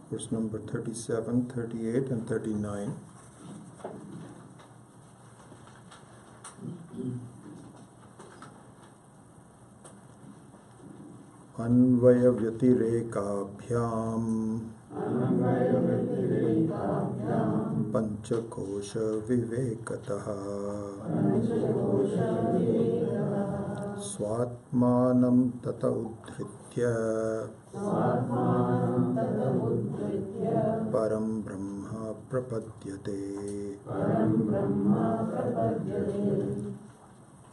verse number 37, 38 and 39. अन्वय व्यतिरेकाभ्याम पंचकोश विवेकतः स्वात्मानं तत उद्धृत्य परं ब्रह्म प्रपद्यते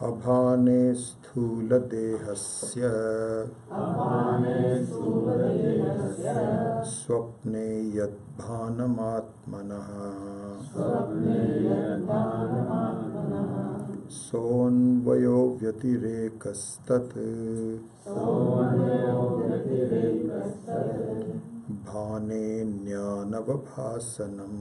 अभाने स्थूलदेहस्य स्वप्ने यद्भानमात्मनः सोऽन्वयो व्यतिरेकस्तत् भाने ज्ञानवभासनम्।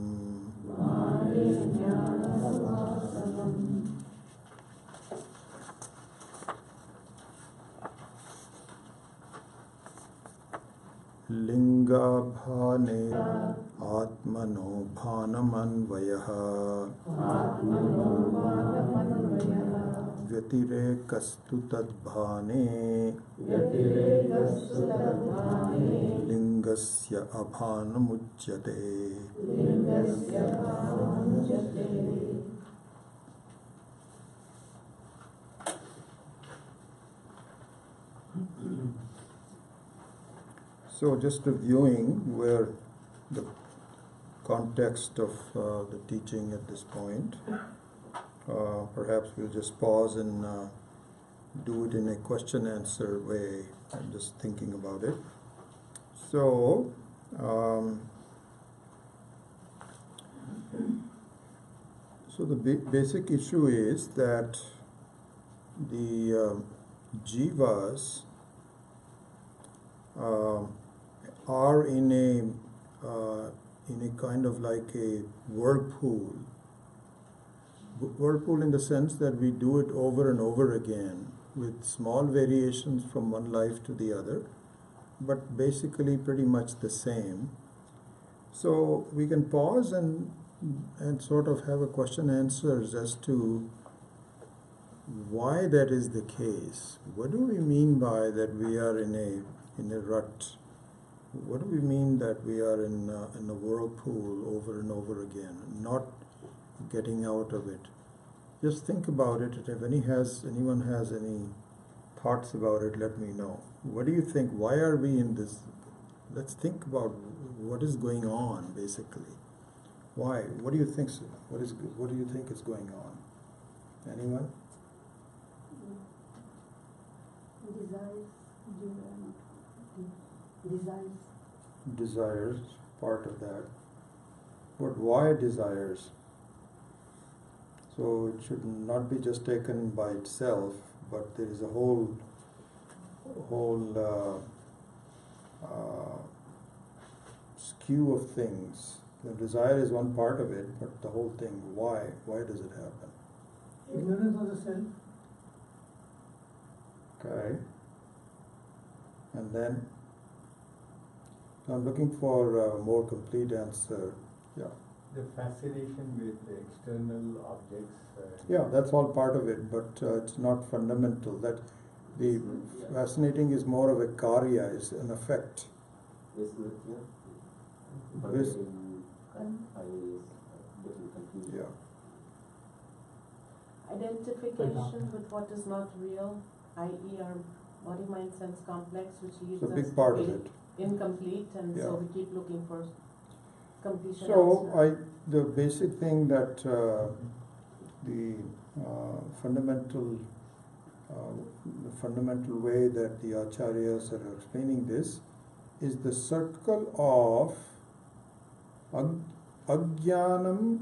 लिंगाभाने आत्मनो भानमन्वयः व्यतिरेकस्तु तद्भाने लिंगस्य अभानमुच्यते। So just reviewing where the context of the teaching at this point, perhaps we'll just pause and do it in a question-answer way. I'm just thinking about it. So, the basic issue is that the jivas are in a kind of like a whirlpool in the sense that we do it over and over again with small variations from one life to the other, but basically pretty much the same. So we can pause and sort of have a question answers as to why that is the case. What do we mean by that we are in a rut? What do we mean that we are in a whirlpool over and over again, not getting out of it? Just think about it. If anyone has any thoughts about it, let me know. What do you think? Why are we in this? Let's think about what is going on, basically. Why? What do you think? What do you think is going on? Anyone? Desires, part of that. But why desires? So it should not be just taken by itself, but there is a whole skew of things. The desire is one part of it, but the whole thing, why? Why does it happen? Ignorance of the self. Okay. And then I'm looking for a more complete answer. Yeah. The fascination with the external objects. Yeah, that's all part of it, but it's not fundamental. That the fascinating is more of a karya, is an effect. Yeah. Identification with what is not real, i.e. our body, mind, sense complex, which leaves It's a us big part to of be it. incomplete, and Yeah. so we keep looking for completion. So elsewhere. the basic thing that the fundamental way that the acharyas are explaining this is the circle of ajnanam,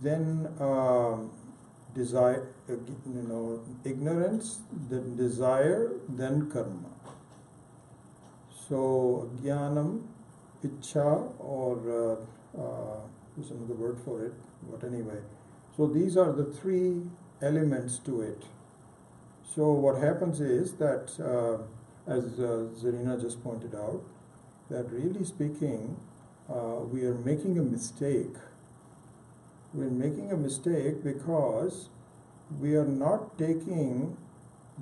then desire, ignorance, then desire, then karma. So ajnanam, ichha, or there's another word for it, but anyway. So these are the three elements to it. So what happens is that as Zarina just pointed out, that really speaking, we are making a mistake. We're making a mistake because we are not taking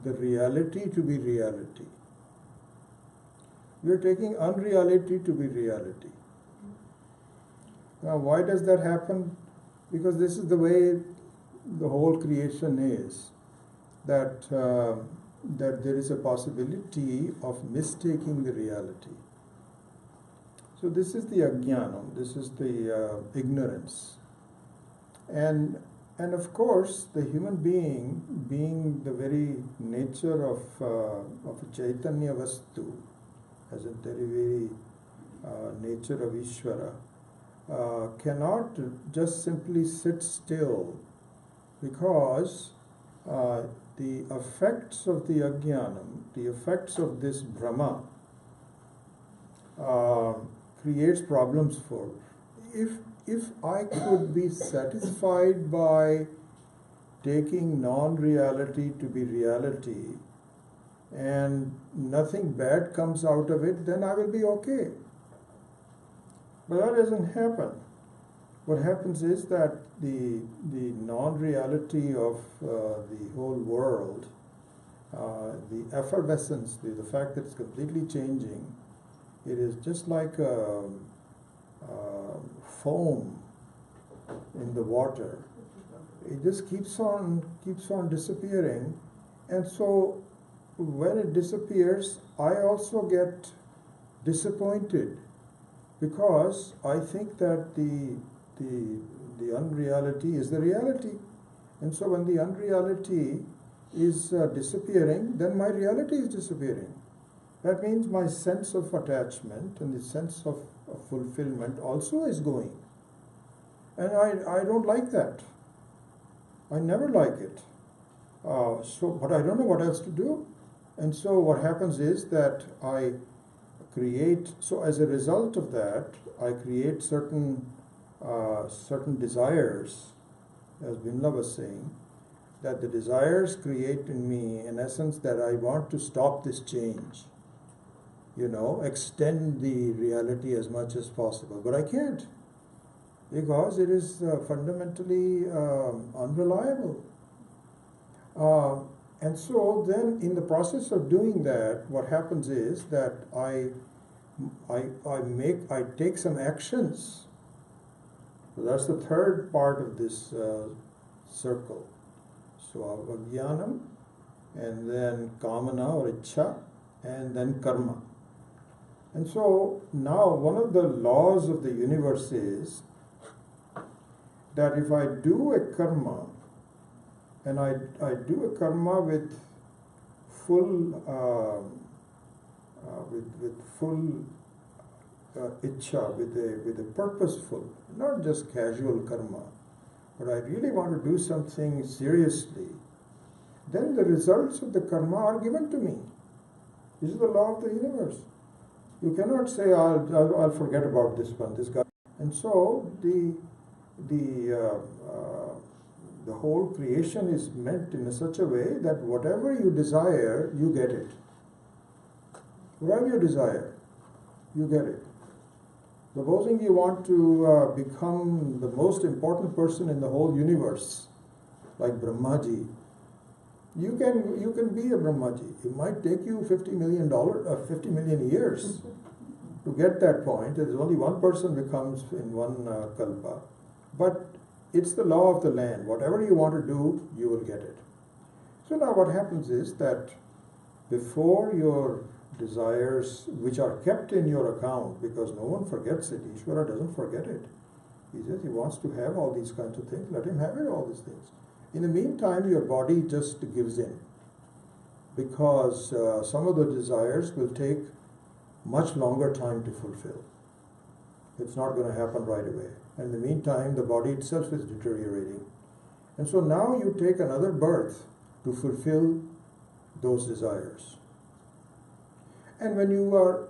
the reality to be reality. We are taking unreality to be reality. Now, why does that happen? Because this is the way the whole creation is. That there is a possibility of mistaking the reality. So this is the ajnanam, this is the ignorance. And of course, the human being the very nature of a Chaitanya Vastu, as a very nature of Ishvara, cannot just simply sit still, because the effects of the ajnanam, the effects of this Brahma, creates problems for. If I could be satisfied by taking non-reality to be reality and nothing bad comes out of it, then I will be okay. But that doesn't happen. What happens is that the non-reality of the whole world, the effervescence, the fact that it's completely changing, it is just like foam in the water. It just keeps on disappearing, and so when it disappears, I also get disappointed, because I think that the unreality is the reality, and so when the unreality is disappearing, then my reality is disappearing. That means my sense of attachment and the sense of fulfillment also is going. And I don't like that. I never like it. But I don't know what else to do. And so what happens is that I create, so as a result of that, I create certain desires, as Bimla was saying, that the desires create in me, in essence, that I want to stop this change. Extend the reality as much as possible. But I can't, because it is fundamentally unreliable. And so then in the process of doing that, what happens is that I take some actions. So that's the third part of this circle. So ajnanam, and then kamana or ichcha, and then karma. And so now one of the laws of the universe is that if I do a karma, and I do a karma with full ichcha, with a purposeful, not just casual karma, but I really want to do something seriously, then the results of the karma are given to me. This is the law of the universe. You cannot say, I'll forget about this one, this guy. And so the whole creation is meant in such a way that whatever you desire, you get it. Whatever you desire, you get it. Supposing you want to become the most important person in the whole universe, like Brahmaji, you can be a Brahmaji. It might take you $50 million years to get that point. There's only one person becomes in one kalpa. But it's the law of the land. Whatever you want to do, you will get it. So now what happens is that before your desires, which are kept in your account, because no one forgets it, Ishvara doesn't forget it. He says he wants to have all these kinds of things, let him have it, all these things. In the meantime, your body just gives in, because some of the desires will take much longer time to fulfill. It's not going to happen right away. And in the meantime, the body itself is deteriorating. And so now you take another birth to fulfill those desires. And when you are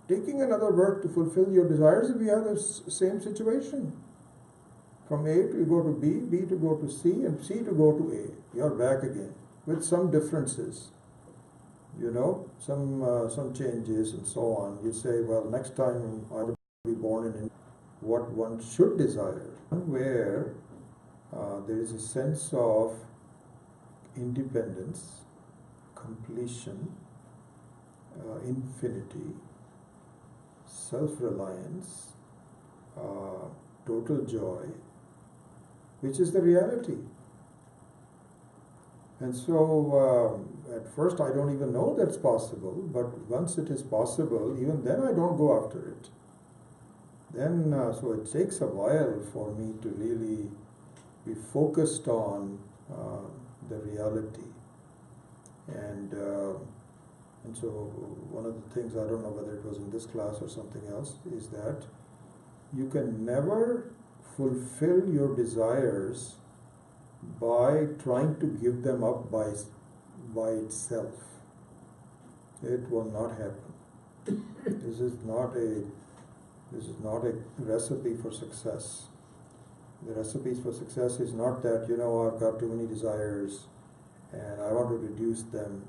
taking another birth to fulfill your desires, we have the same situation. From A to go to B, B to go to C, and C to go to A. You're back again with some differences. some changes and so on. You say, well, next time I will be born in what one should desire, where there is a sense of independence, completion, infinity, self-reliance, total joy, which is the reality. And so at first I don't even know that's possible, but once it is possible, even then I don't go after it. Then, so it takes a while for me to really be focused on the reality. And so one of the things, I don't know whether it was in this class or something else, is that you can never fulfill your desires by trying to give them up by itself. It will not happen. This is not a recipe for success. The recipes for success is not that, I've got too many desires and I want to reduce them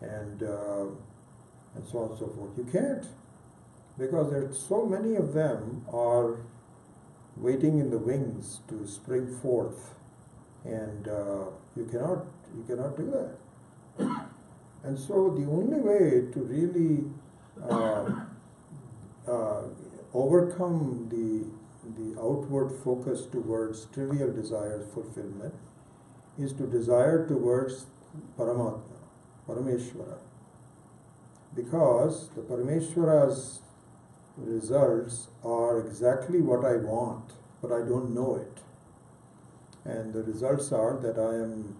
and so on and so forth. You can't, because there are so many of them are waiting in the wings to spring forth, and you cannot do that. And so the only way to really overcome the outward focus towards trivial desire fulfillment is to desire towards Paramatma, Parameshwara. Because the Parameshwara's results are exactly what I want, but I don't know it. And the results are that I am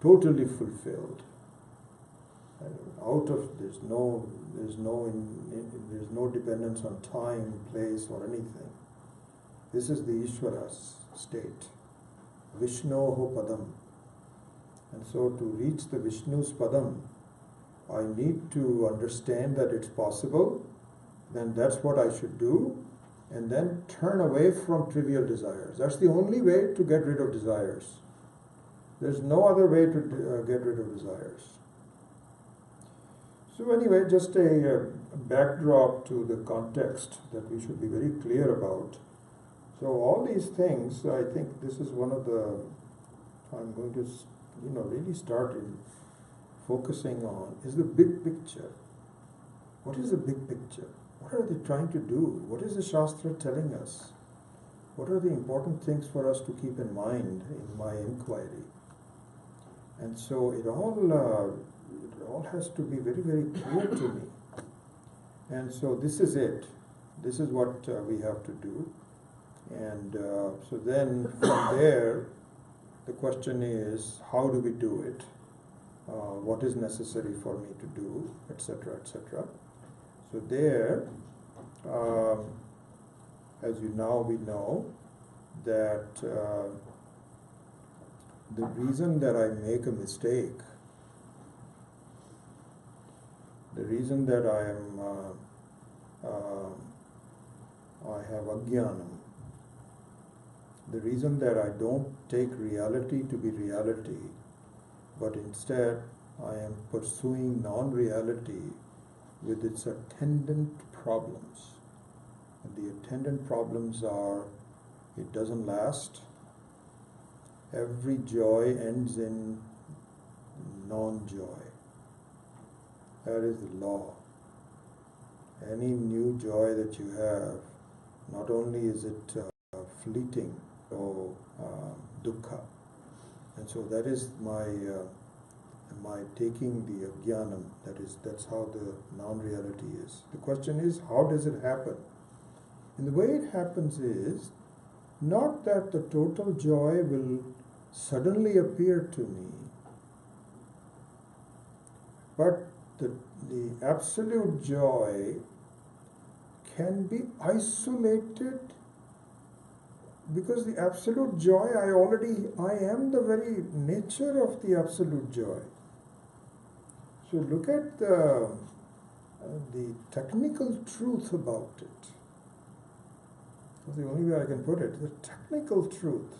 totally fulfilled. There's no dependence on time, place, or anything. This is the Ishvara's state. Vishnoho Padam. And so to reach the Vishnu's Padam, I need to understand that it's possible, then that's what I should do, and then turn away from trivial desires. That's the only way to get rid of desires. There's no other way to get rid of desires. So anyway, just a backdrop to the context that we should be very clear about. So all these things, I think this is one of the, I'm going to really start in focusing on, is the big picture. What is the big picture? What are they trying to do? What is the Shastra telling us? What are the important things for us to keep in mind in my inquiry? And so it all has to be very, very clear to me. And so this is it. This is what we have to do. And so then from there, the question is, how do we do it? What is necessary for me to do, etc., etc. So there, as we know that the reason that I make a mistake, the reason that I have ajnanam, the reason that I don't take reality to be reality, but instead I am pursuing non-reality with its attendant problems. And the attendant problems are, it doesn't last. Every joy ends in non-joy. That is the law. Any new joy that you have, not only is it fleeting, so dukkha. And so that is my taking the ajnanam, that's how the non-reality is. The question is, how does it happen? And the way it happens is, not that the total joy will suddenly appear to me, but the absolute joy can be isolated, because the absolute joy, I am the very nature of the absolute joy. So look at the technical truth about it. That's the only way I can put it. The technical truth.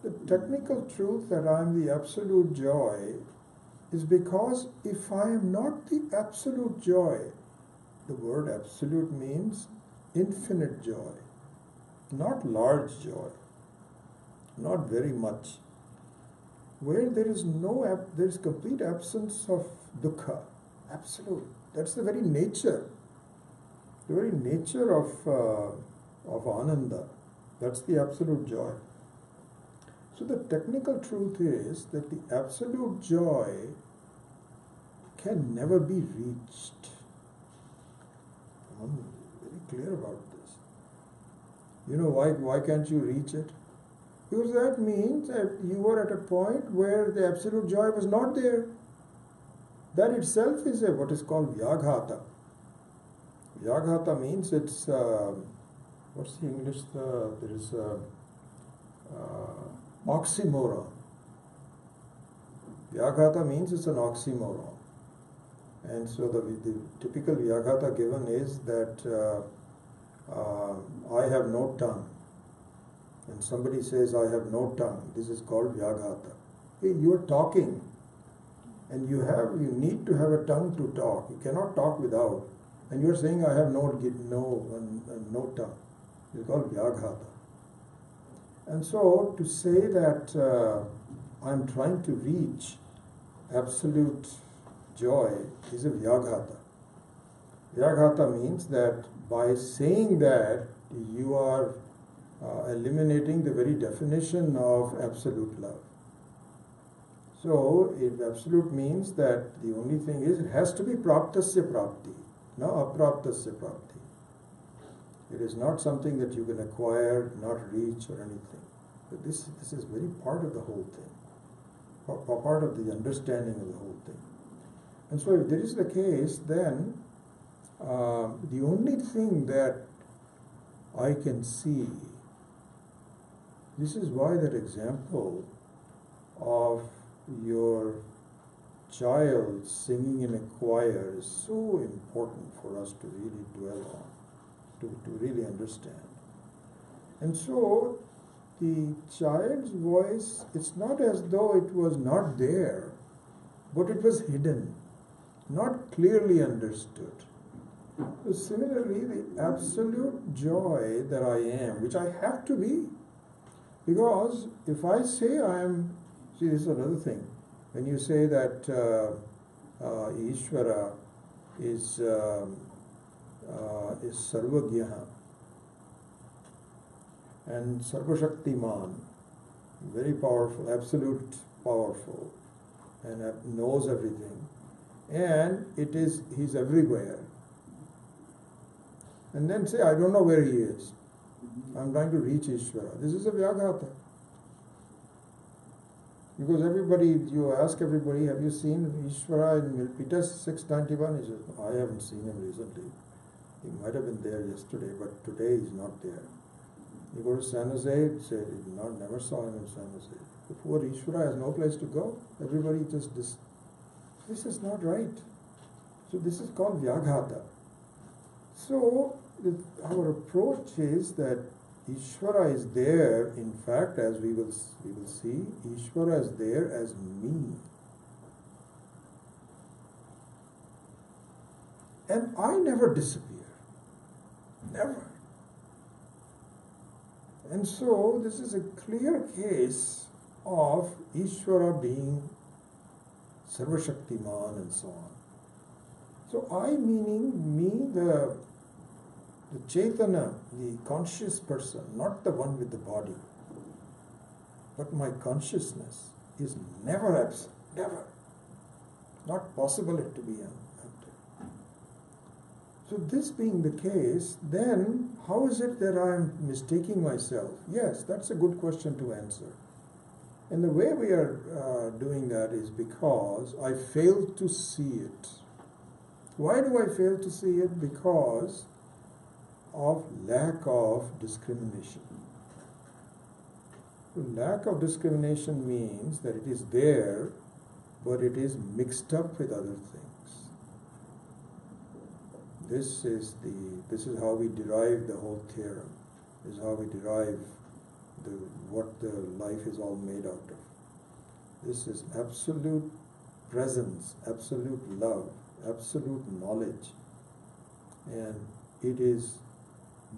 The technical truth that I am the absolute joy is because if I am not the absolute joy, the word absolute means infinite joy, not large joy, not very much, where there is there is complete absence of dukkha, absolute. That's the very nature of ananda. That's the absolute joy. So the technical truth is that the absolute joy can never be reached. I'm very clear about this. You know why can't you reach it? Because that means that you were at a point where the absolute joy was not there. That itself is what is called vyaghata. Vyaghata means it's, what's the English, there is oxymoron. Vyaghata means it's an oxymoron. And so the typical vyaghata given is that I have no tongue. And somebody says, I have no tongue. This is called vyaghata. Hey, you are talking. And you need to have a tongue to talk. You cannot talk without. And you are saying, I have no tongue. It's called vyaghata. And so to say that I'm trying to reach absolute joy is a vyaghata. Vyaghata means that by saying that, you are eliminating the very definition of absolute love. So, if absolute means that the only thing is, it has to be praptasya prapti, no apraptasya prapti. It is not something that you can acquire, not reach or anything. But this is very part of the whole thing, part of the understanding of the whole thing. And so if this is the case, then the only thing that I can see, this is why that example of your child singing in a choir is so important for us to really dwell on, to really understand. And so the child's voice, it's not as though it was not there, but it was hidden, not clearly understood. So similarly, the absolute joy that I am, which I have to be, because if I say I am, see, this is another thing. When you say that Ishvara is Sarvagyaha and Sarvashaktiman, very powerful, absolute powerful, and knows everything, and he's everywhere. And then say, I don't know where he is. I'm trying to reach Ishvara. This is a vyaghata. Because you ask everybody, have you seen Ishvara in Milpitas 691? He says, I haven't seen him recently. He might have been there yesterday, but today he's not there. You go to San Jose, say, never saw him in San Jose. The poor Ishvara has no place to go. Everybody just, this is not right. So this is called vyaghata. So our approach is that Ishvara is there, in fact, as we will see, Ishvara is there as me. And I never disappear. Never. And so this is a clear case of Ishvara being Sarvashaktiman and so on. So I meaning me, the Chaitanya, the conscious person, not the one with the body, but my consciousness is never absent, never. Not possible it to be empty. So this being the case, then how is it that I am mistaking myself? Yes, that's a good question to answer. And the way we are doing that is because I failed to see it. Why do I fail to see it? Because of lack of discrimination. Lack of discrimination means that it is there, but it is mixed up with other things. This is how we derive the whole theorem. This is how we derive what the life is all made out of. This is absolute presence, absolute love, absolute knowledge, and it is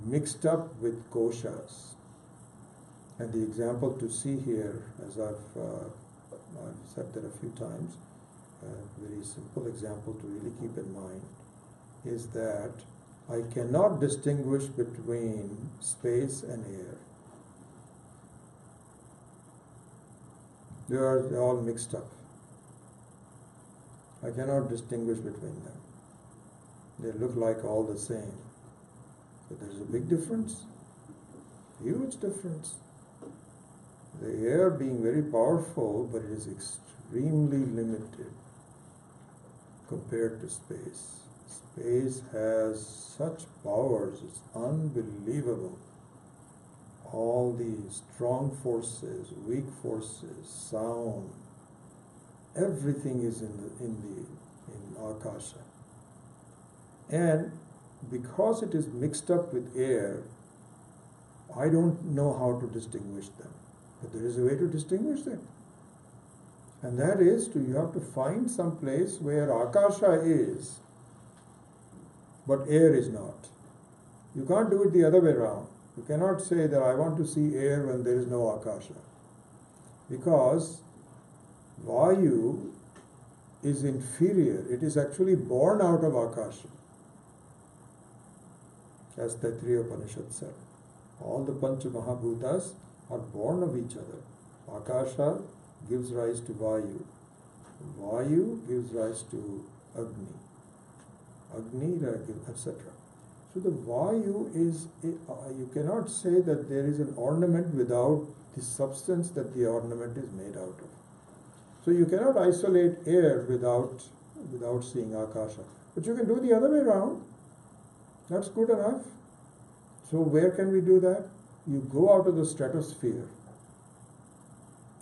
mixed up with koshas. And the example to see here, as I've said that a few times, a very simple example to really keep in mind, is that I cannot distinguish between space and air. They're all mixed up. I cannot distinguish between them. They look like all the same. But there's a big difference, huge difference. The air being very powerful, but it is extremely limited compared to space. Space has such powers, it's unbelievable. All the strong forces, weak forces, sound, everything is in Akasha. And because it is mixed up with air, I don't know how to distinguish them. But there is a way to distinguish them. And that is you have to find some place where Akasha is, but air is not. You can't do it the other way around. You cannot say that I want to see air when there is no Akasha. Because Vayu is inferior. It is actually born out of Akasha. As Taittiriya Upanishad said. All the Pancha Mahabhutas are born of each other. Akasha gives rise to Vayu. Vayu gives rise to Agni. Agni, etc. So the Vayu is, you cannot say that there is an ornament without the substance that the ornament is made out of. So you cannot isolate air without seeing Akasha. But you can do the other way around. That's good enough. So where can we do that? You go out of the stratosphere.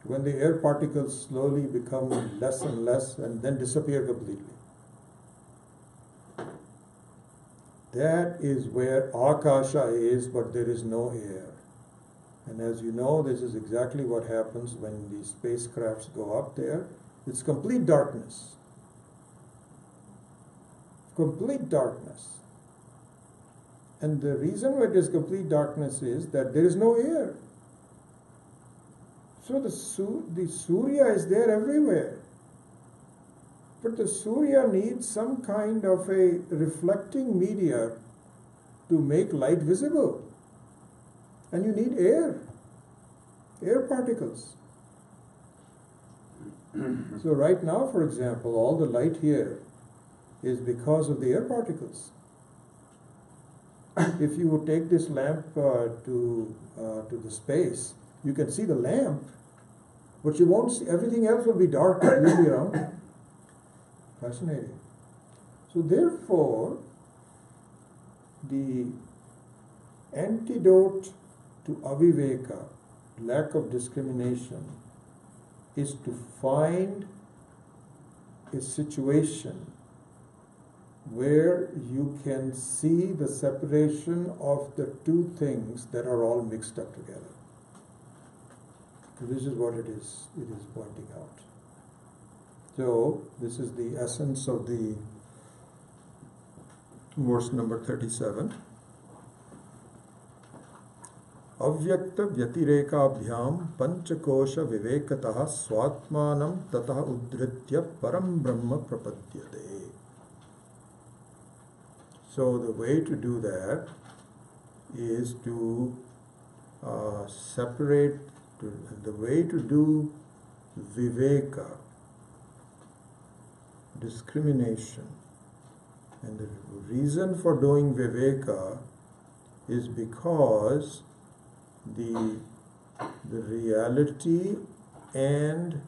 When the air particles slowly become less and less and then disappear completely. That is where Akasha is, but there is no air. And as you know, this is exactly what happens when the spacecrafts go up there. It's complete darkness. Complete darkness. And the reason why it is complete darkness is that there is no air. So the Surya is there everywhere. But the Surya needs some kind of a reflecting media to make light visible. And you need air particles. So right now, for example, all the light here is because of the air particles. If you would take this lamp to the space, you can see the lamp, but you won't see, everything else will be dark completely around. Fascinating. So therefore, the antidote to aviveka, lack of discrimination, is to find a situation where you can see the separation of the two things that are all mixed up together. So this is what it is pointing out. So this is the essence of the verse number 37. Avyakta vyatirekaabhyam panchakosha vivekatah swatmanam tatah udritya param brahma prapadyate. So the way to do that is to separate, the way to do viveka, discrimination. And the reason for doing viveka is because the reality and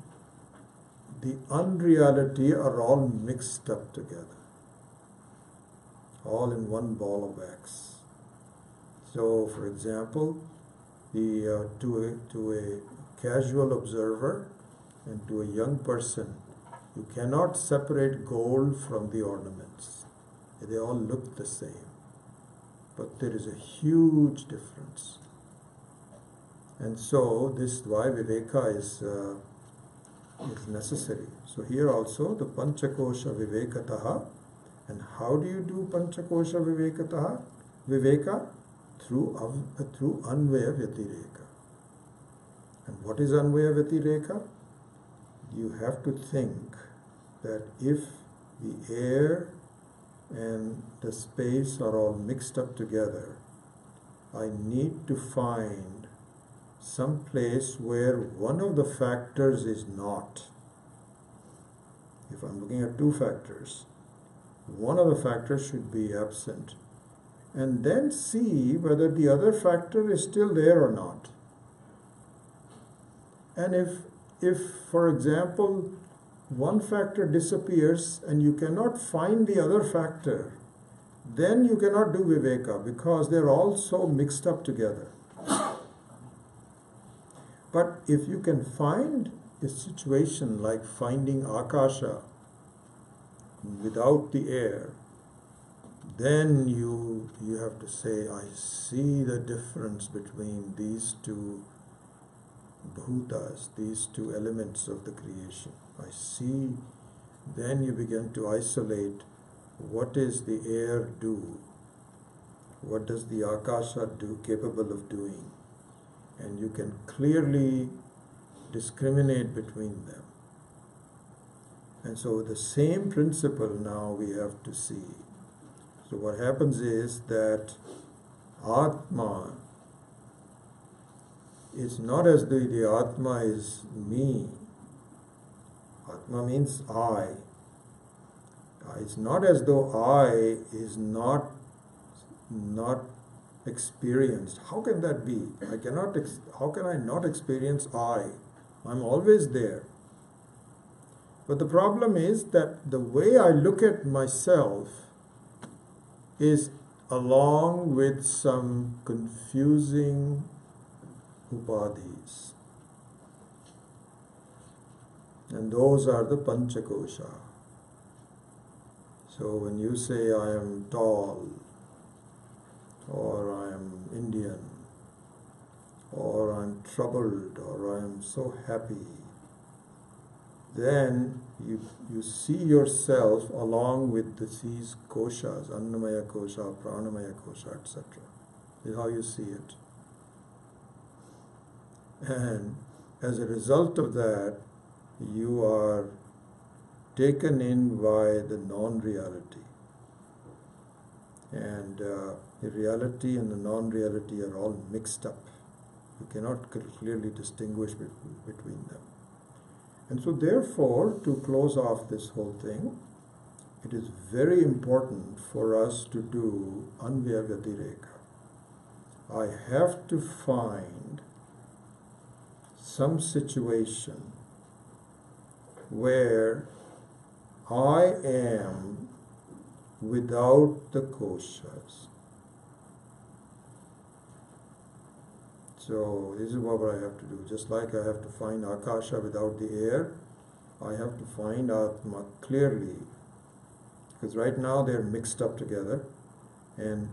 the unreality are all mixed up together, all in one ball of wax. So, for example, to a casual observer and to a young person, you cannot separate gold from the ornaments. They all look the same, but there is a huge difference. And so this is why Viveka is is necessary. So here also the Panchakosha Vivekataha. And how do you do Panchakosha Vivekataha? Viveka? Through Anvaya Vyatireka. And what is Anvaya Vyatireka? You have to think that if the air and the space are all mixed up together, I need to find some place where one of the factors is not. If I'm looking at two factors, one of the factors should be absent, and then see whether the other factor is still there or not. And if for example, one factor disappears and you cannot find the other factor, then you cannot do Viveka because they're all so mixed up together. But if you can find a situation like finding Akasha without the air, then you have to say, I see the difference between these two bhutas, these two elements of the creation. I see, then you begin to isolate what does the air do, what does the Akasha do, capable of doing, and you can clearly discriminate between them. And so the same principle now we have to see. So what happens is that Atma, it's not as though the Atma is me. Atma means I. It's not as though I is not experienced. How can that be? How can I not experience I? I'm always there. But the problem is that the way I look at myself is along with some confusing upadhis. And those are the Panchakosha. So when you say I am tall, or I am Indian, or I'm troubled, or I am so happy, then you see yourself along with these koshas, Annamaya kosha, Pranamaya kosha, etc. This is how you see it. And as a result of that, you are taken in by the non-reality. And the reality and the non-reality are all mixed up. You cannot clearly distinguish between them. And so therefore, to close off this whole thing, it is very important for us to do Anvaya Vyatireka. I have to find some situation where I am without the koshas. So this is what I have to do. Just like I have to find Akasha without the air, I have to find Atma clearly. Because right now they're mixed up together, and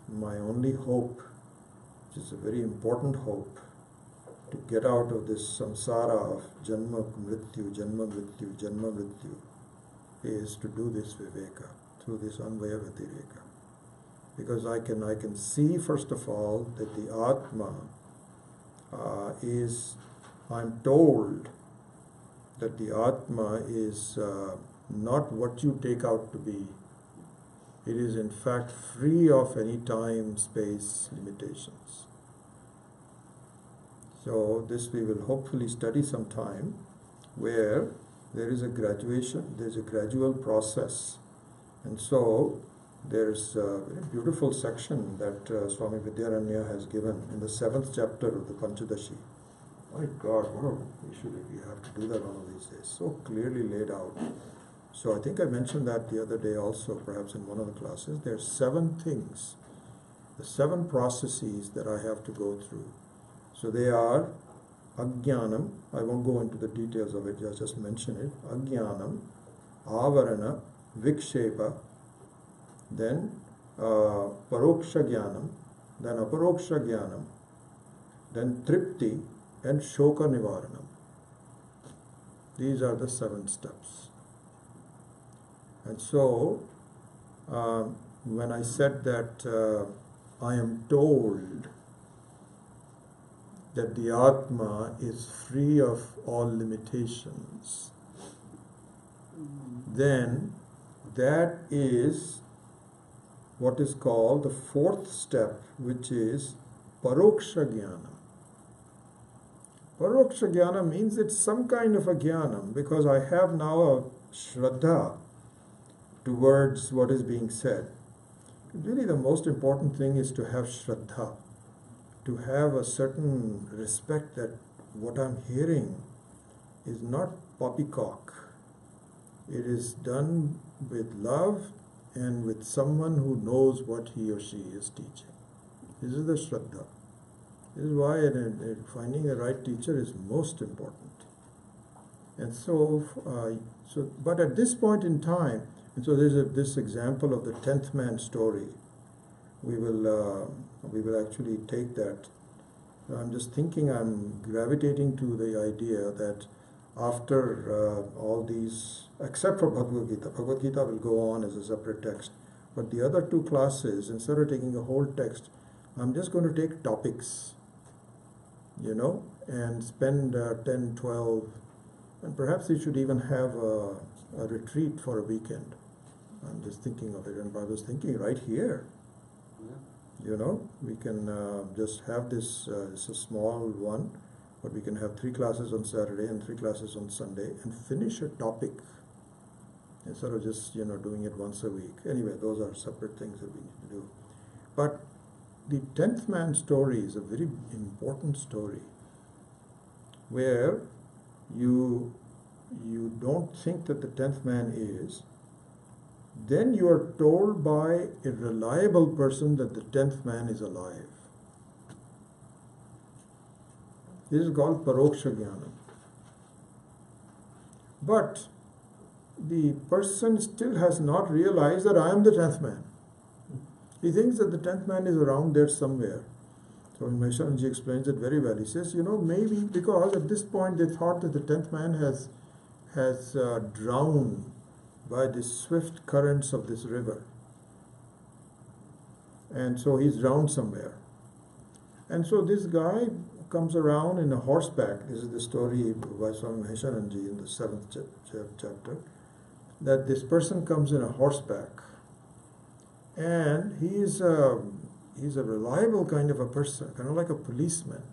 my only hope, which is a very important hope, to get out of this samsara of janma mrityu, janma mrityu, janma mrityu, is to do this viveka, through this Anvaya Vyatireka. Because I can see, first of all, that the Atma I'm told that the Atma is not what you take out to be. It is in fact free of any time, space limitations. So this we will hopefully study sometime, where there is a graduation, there is a gradual process. And so there's a very beautiful section that Swami Vidyaranya has given in the 7th chapter of the Pancadasi. My God, what a issue that we have to do that one of these days. So clearly laid out. So I think I mentioned that the other day also, perhaps in one of the classes. There are 7 things, the 7 processes that I have to go through. So they are Ajnanam, I won't go into the details of it, just mention it. Ajnanam, Avarana, Vikshepa, then Paroksha Jnanam, then Aparoksha Jnanam, then Tripti, and Shoka Nivaranam. These are the 7 steps. And so, when I said that I am told that the Atma is free of all limitations, then that is what is called the 4th step, which is Paroksha Jnana. Paroksha Jnana means it's some kind of a jnanam, because I have now a shraddha towards what is being said. Really the most important thing is to have shraddha, to have a certain respect that what I'm hearing is not poppycock. It is done with love and with someone who knows what he or she is teaching. This is the shraddha. This is why finding a right teacher is most important. And so, but at this point in time, and so there's this example of the 10th man story. We will actually take that. I'm just thinking, I'm gravitating to the idea that after all these, except for Bhagavad Gita will go on as a separate text, but the other 2 classes, instead of taking a whole text, I'm just going to take topics, and spend 10, 12, and perhaps we should even have a retreat for a weekend. I'm just thinking of it, and I was thinking right here, we can just have this, it's a small one, but we can have 3 classes on Saturday and 3 classes on Sunday and finish a topic instead of just, doing it once a week. Anyway, those are separate things that we need to do. But the 10th man story is a very important story where you don't think that the 10th man is, then you are told by a reliable person that the 10th man is alive. This is called Paroksha Jnana. But the person still has not realized that I am the 10th man. He thinks that the 10th man is around there somewhere. So Maheshanji explains it very well. He says, maybe because at this point they thought that the 10th man has drowned by the swift currents of this river. And so he's drowned somewhere. And so this guy comes around in a horseback. This is the story by Swami Maheshanji in the 7th chapter. That this person comes in a horseback. And he's a reliable kind of a person, kind of like a policeman.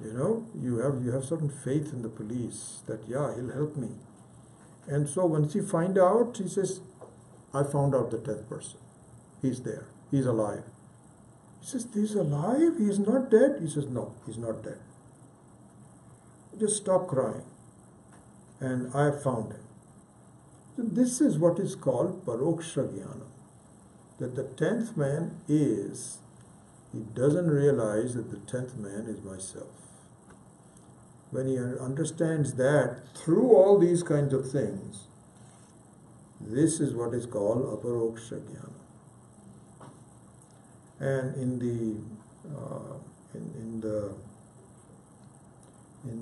You have certain faith in the police that, yeah, he'll help me. And so once you find out, he says, I found out the 10th person. He's there. He's alive. He says, he's alive? He's not dead? He says, no, he's not dead. Just stop crying. And I have found him. So this is what is called Paroksha Jnana. That the 10th man is, he doesn't realize that the 10th man is myself. When he understands that through all these kinds of things, this is what is called Aparoksha Jnana. And in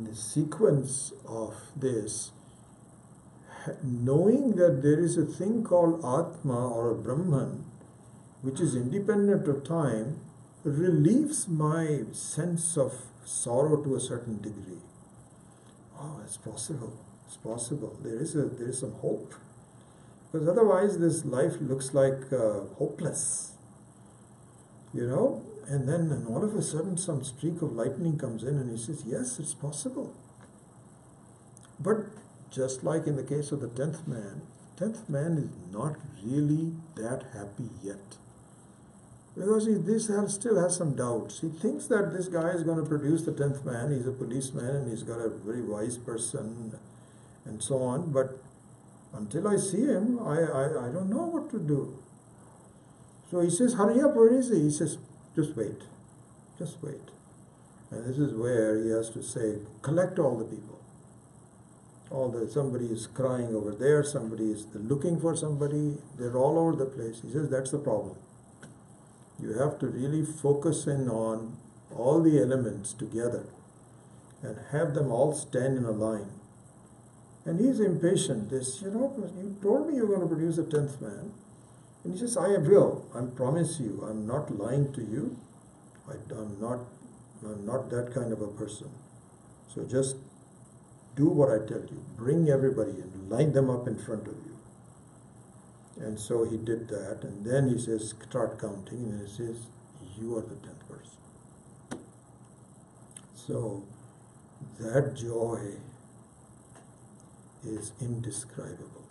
the sequence of this, knowing that there is a thing called Atma or a Brahman, which is independent of time, relieves my sense of sorrow to a certain degree. Oh, it's possible. It's possible. There is some hope. Because otherwise this life looks like hopeless. And then all of a sudden some streak of lightning comes in and he says, yes, it's possible. But just like in the case of the 10th man is not really that happy yet. Because he still has some doubts. He thinks that this guy is going to produce the 10th man. He's a policeman and he's got a very wise person and so on. But until I see him, I don't know what to do. So he says, hurry up, where is he? He says, just wait. Just wait. And this is where he has to say, collect all the people. Somebody is crying over there, somebody is looking for somebody, they're all over the place. He says, that's the problem. You have to really focus in on all the elements together and have them all stand in a line. And he's impatient. This, you told me you were going to produce a 10th man. And he says, I will. I promise you. I'm not lying to you. I'm not that kind of a person. So just do what I tell you. Bring everybody in. Line them up in front of you. And so he did that. And then he says, start counting. And he says, you are the 10th person. So that joy is indescribable.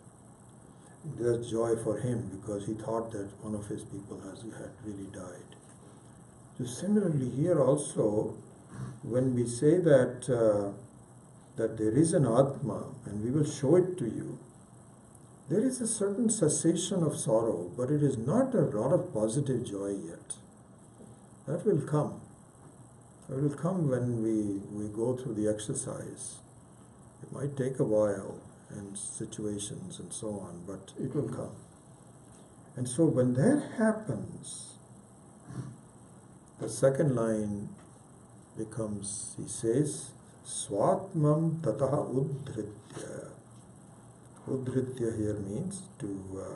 There's joy for him because he thought that one of his people had really died. So similarly here also, when we say that that there is an Atma and we will show it to you, there is a certain cessation of sorrow, but it is not a lot of positive joy yet. That will come. It will come when we go through the exercise. It might take a while and situations and so on, but it will come. And so when that happens, the second line becomes, he says, Swatmam tataha udhritya. Udhritya here means to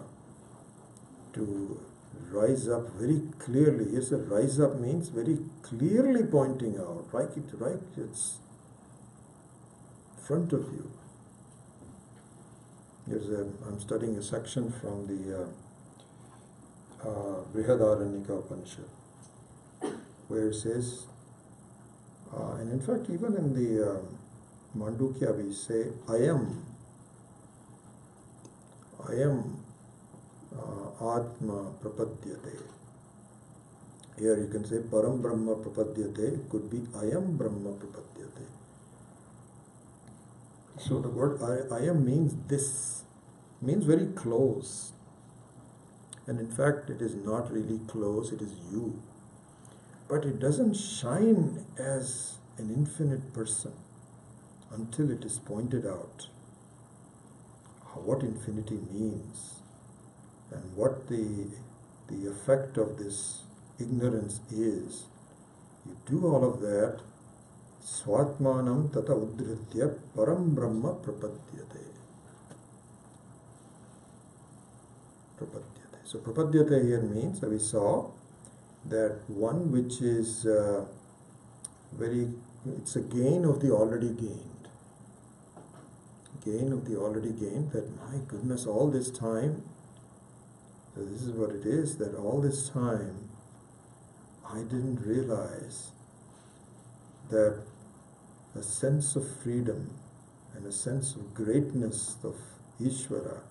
rise up very clearly. Yes, rise up means very clearly pointing out, it's front of you. I'm studying a section from the Brihadaranyaka Upanishad, where it says, and in fact even in the Mandukya we say, I am Atma Prapadyate. Here you can say Param Brahma Prapadyate, it could be I am Brahma Prapadyate. So the word I am means this, means very close. And in fact it is not really close, it is you. But it doesn't shine as an infinite person until it is pointed out what infinity means and what the effect of this ignorance is. You do all of that, Swatmanam tata udhritya param brahma prapadyate. So prapadyate here means, we saw that one which is it's a gain of the already gained. Gain of the already gained, that my goodness, all this time, so this is what it is, that all this time I didn't realize that a sense of freedom and a sense of greatness of Ishvara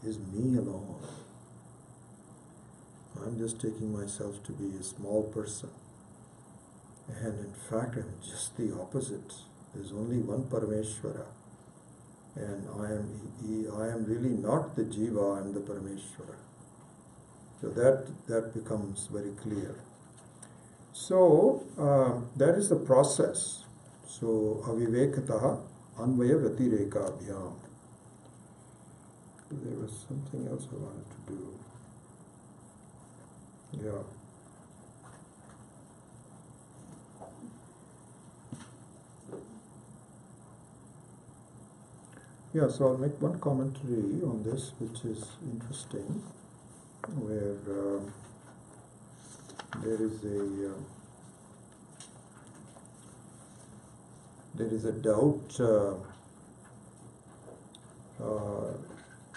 is me alone. I'm just taking myself to be a small person. And in fact, I'm just the opposite. There's only one Parameshvara. And I am really not the Jiva, I am the Parameshvara. So that becomes very clear. So that is the process. So avivekataha anvaya vyatireka abhyam. There was something else I wanted to do. Yeah. Yeah, so I'll make one commentary on this, which is interesting, where there is a doubt.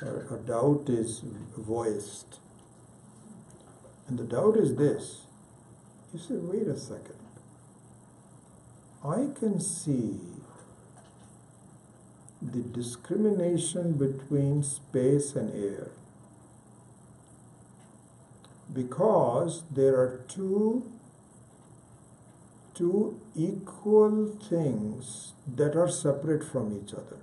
A doubt is voiced, and the doubt is this. You say, wait a second. I can see the discrimination between space and air because there are two equal things that are separate from each other.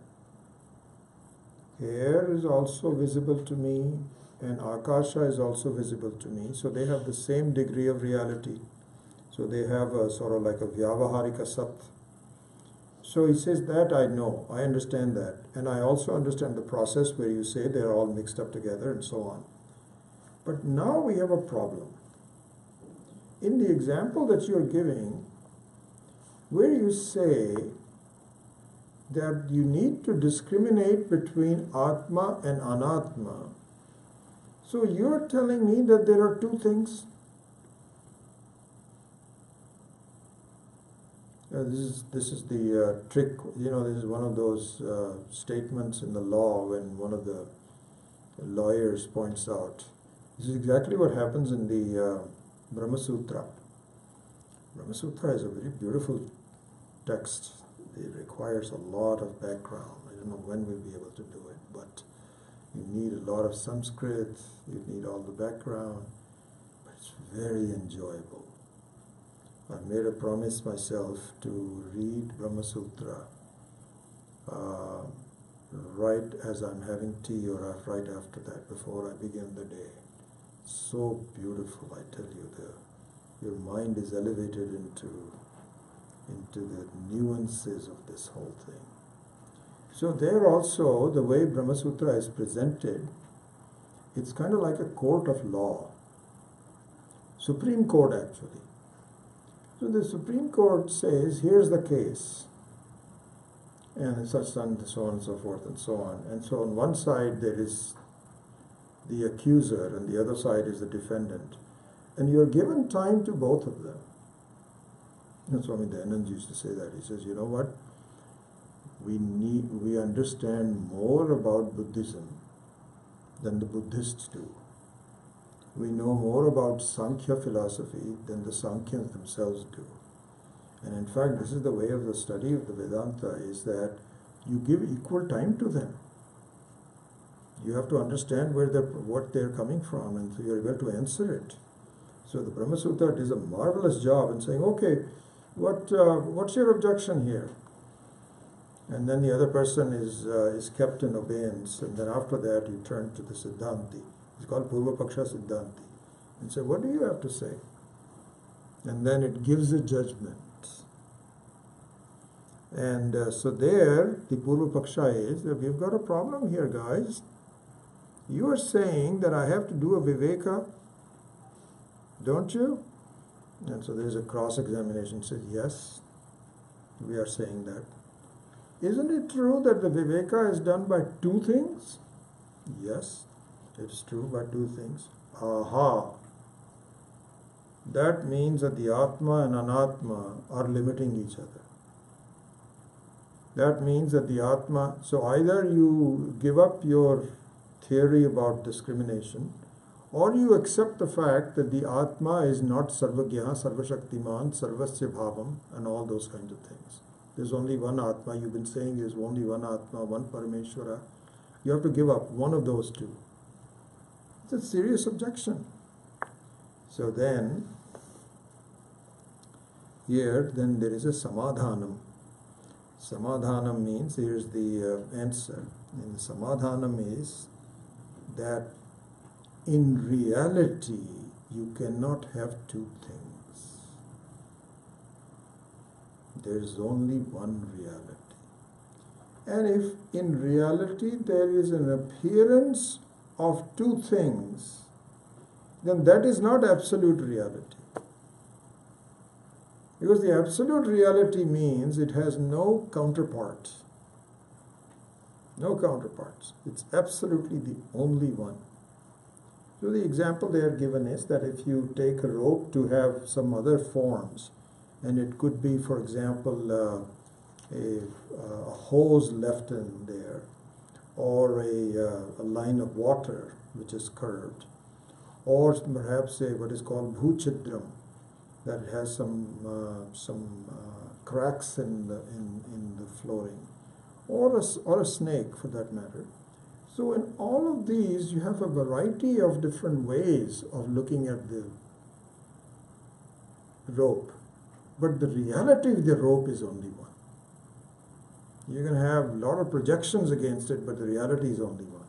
Air is also visible to me and Akasha is also visible to me, so they have the same degree of reality. So they have a sort of like a Vyavaharika Sat. So he says that I know, I understand that, and I also understand the process where you say they're all mixed up together and so on. But now we have a problem. In the example that you're giving, where you say that you need to discriminate between Atma and Anatma. So you're telling me that there are two things? This is the trick. This is one of those statements in the law when one of the lawyers points out. This is exactly what happens in the Brahma Sutra. Brahma Sutra is a very beautiful text. It requires a lot of background. I don't know when we'll be able to do it, but you need a lot of Sanskrit, you need all the background, but it's very enjoyable. I made a promise myself to read Brahma Sutra right as I'm having tea or right after that, before I begin the day. So beautiful, I tell you. Your mind is elevated into the nuances of this whole thing. So there also, the way Brahma Sutra is presented, it's kind of like a court of law. Supreme Court, actually. So the Supreme Court says, here's the case, and such and so on and so forth and so on. And so on one side there is the accuser and the other side is the defendant. And you're given time to both of them. And Swami Dayanand used to say that. He says, you know what? We understand more about Buddhism than the Buddhists do. We know more about Sankhya philosophy than the Sankhyas themselves do. And in fact, this is the way of the study of the Vedanta, is that you give equal time to them. You have to understand what they're coming from, and so you're able to answer it. So the Brahma Sutra does a marvelous job in saying, okay, what's your objection here? And then the other person is kept in abeyance, and then after that you turn to the Siddhanti. It's called Purva Paksha Siddhanti. And say, what do you have to say? And then it gives a judgment. And so there, the Purva Paksha is that we've got a problem here, guys. You are saying that I have to do a Viveka, don't you? And so there's a cross-examination. Says, yes, we are saying that. Isn't it true that the Viveka is done by two things? Yes, it's true by two things. Aha! That means that the Atma and Anatma are limiting each other. That means that the Atma, so either you give up your theory about discrimination, or you accept the fact that the Atma is not Sarvagya, Sarvashaktiman, Sarvasya Bhavam, and all those kinds of things. There's only one Atma. You've been saying there's only one Atma, one Parameshwara. You have to give up one of those two. It's a serious objection. So then, here, then there is a Samadhanam. Samadhanam means, here's the answer. And the Samadhanam is that in reality, you cannot have two things. There is only one reality. And if in reality there is an appearance of two things, then that is not absolute reality. Because the absolute reality means it has no counterpart. No counterparts. It's absolutely the only one. So the example they are given is that if you take a rope to have some other forms, and it could be, for example, a hose left in there, or a line of water which is curved, or perhaps what is called bhuchidram, that it has some cracks in the flooring, or a snake for that matter. So in all of these, you have a variety of different ways of looking at the rope. But the reality of the rope is only one. You can have a lot of projections against it, but the reality is only one.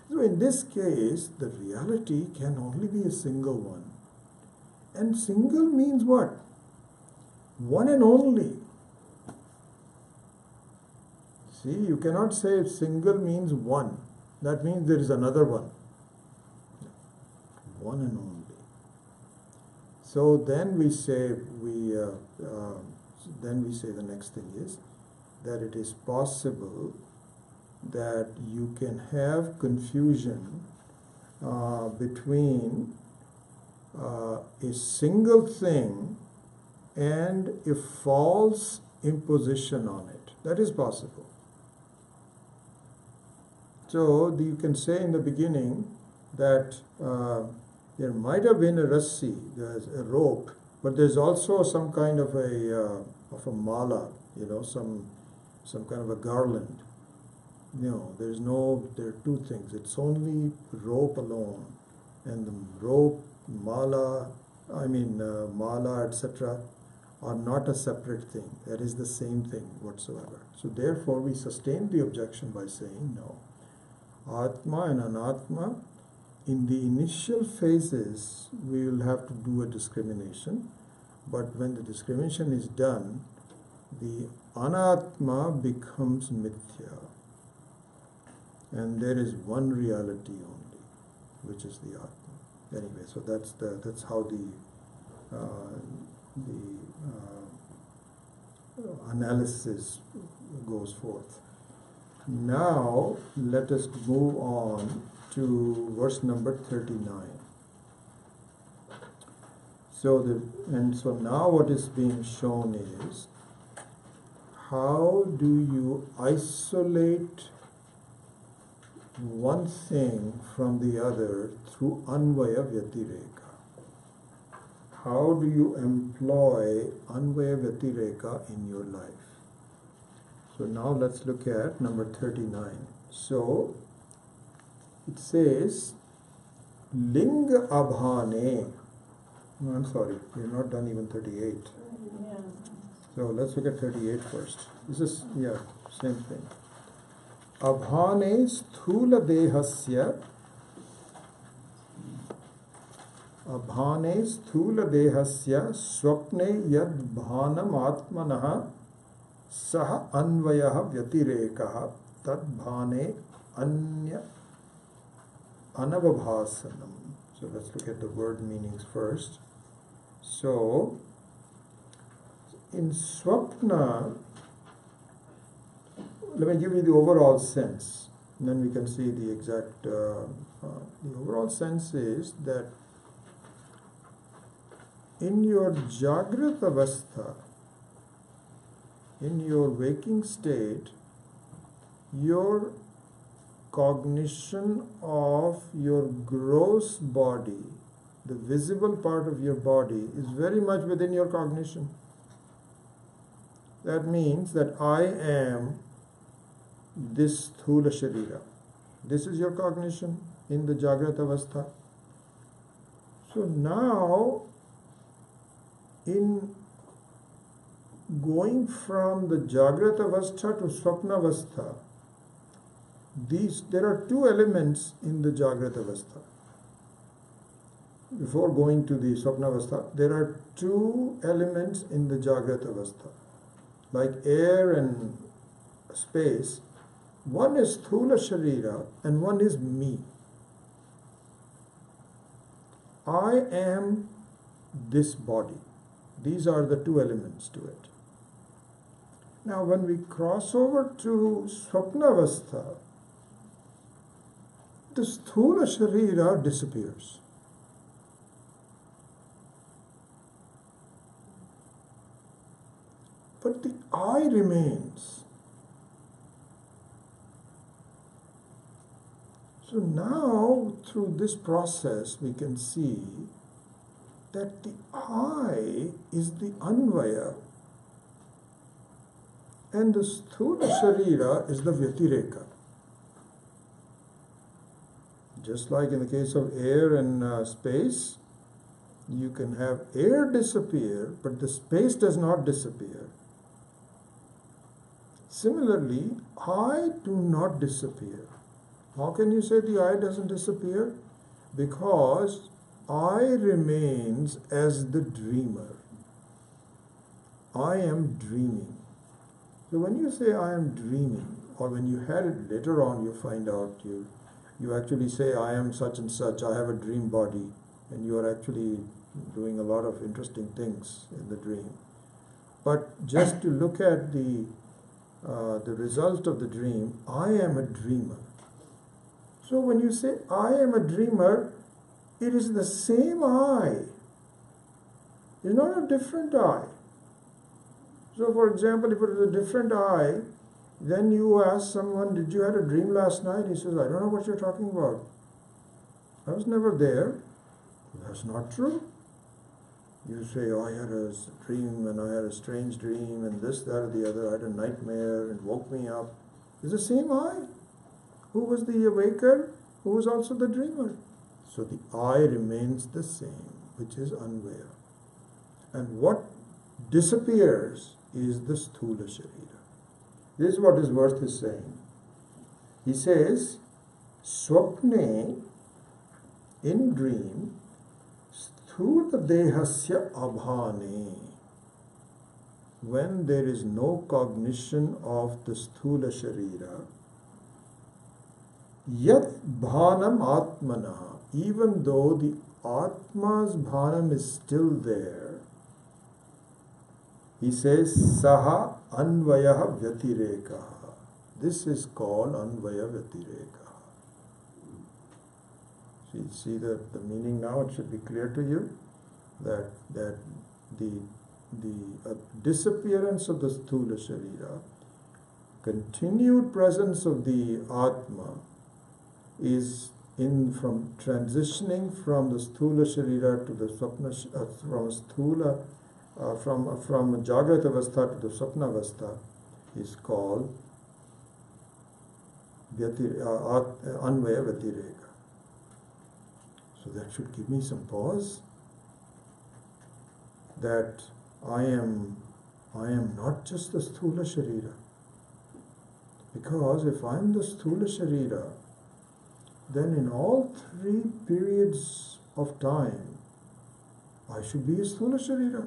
So in this case, the reality can only be a single one. And single means what? One and only. See, you cannot say single means one. That means there is another one. One and only. So then we say the next thing is that it is possible that you can have confusion between a single thing and a false imposition on it. That is possible. So you can say in the beginning that there might have been a rassi, there's a rope, but there's also some kind of a mala, some kind of a garland. There are two things. It's only rope alone, and the rope, mala, etc., are not a separate thing. That is the same thing whatsoever. So therefore, we sustain the objection by saying no. Atma and Anatma, in the initial phases, we will have to do a discrimination, but when the discrimination is done, the Anatma becomes mithya, and there is one reality only, which is the Atma. Anyway, so that's how the analysis goes forth. Now let us move on to verse number 39. So now what is being shown is, how do you isolate one thing from the other through Anvaya Vyatireka? How do you employ Anvaya Vyatireka in your life? So now let's look at number 39. So it says, Linga Abhane. No, I'm sorry, we're not done even 38. Yeah. So let's look at 38 first. This is, same thing. Abhane sthula dehasya swapne yad bhanam atmanaha sah anvayah vyatirekaha tad bhane anya anavabhasanam. So let's look at the word meanings first. So in swapna, let me give you the overall sense, and then we can see the exact. The overall sense is that in your Jagrat Avastha, in your waking state, your cognition of your gross body, the visible part of your body, is very much within your cognition. That means that I am this Sthula Sharira. This is your cognition in the Jagrat Avastha. So now, in going from the Jagrat Avastha to Swapna Avastha, there are two elements in the Jagrat Avastha. Before going to the Swapna Avastha, there are two elements in the Jagrat Avastha, like air and space. One is Sthula Sharira and one is me. I am this body. These are the two elements to it. Now when we cross over to Swapna Avastha, the Sthula Sharira disappears. But the I remains. So now, through this process, we can see that the I is the Anvaya and the Sthula Sharira is the Vyatireka. Just like in the case of air and space, you can have air disappear, but the space does not disappear. Similarly, I do not disappear. How can you say the I doesn't disappear? Because I remains as the dreamer. I am dreaming. So when you say I am dreaming, or when you had it later on, you find out you actually say I am such and such, I have a dream body, and you are actually doing a lot of interesting things in the dream. But just to look at the the result of the dream, I am a dreamer. So when you say I am a dreamer, it is the same I. It's not a different I. So for example, if it is a different I, then you ask someone, did you have a dream last night? He says, I don't know what you're talking about. I was never there. That's not true. You say, oh, I had a dream and I had a strange dream and this, that, or the other. I had a nightmare and woke me up. It's the same I. Who was the awaker? Who was also the dreamer? So the I remains the same, which is unaware. And what disappears is the sthula sharira. This is what his verse is saying. He says, Swapne, in dream, sthula dehasya abhane. When there is no cognition of the sthula sharira, yat bhanam atmana, even though the atma's bhanam is still there, he says, saha anvayah vyatireka. This is called anvaya vyatireka. See the meaning now? It should be clear to you that the disappearance of the sthula sharira, continued presence of the atma, is from transitioning from the sthula sharira to the swapna, from Jagrata Avastha to the Swapna Avastha, is called Anvaya Vyatireka. So that should give me some pause, that I am not just the Sthula Sharira. Because if I am the Sthula Sharira, then in all three periods of time, I should be a Sthula Sharira.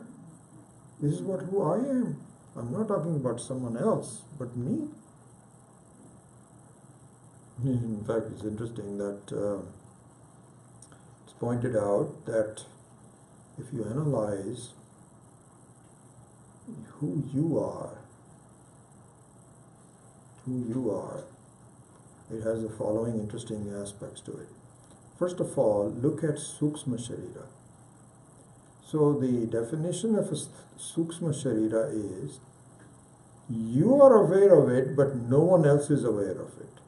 This is who I am. I'm not talking about someone else, but me. In fact, it's interesting that it's pointed out that if you analyze who you are, it has the following interesting aspects to it. First of all, look at Sukshma Sharira. So the definition of a Sukshma Sharira is, you are aware of it, but no one else is aware of it.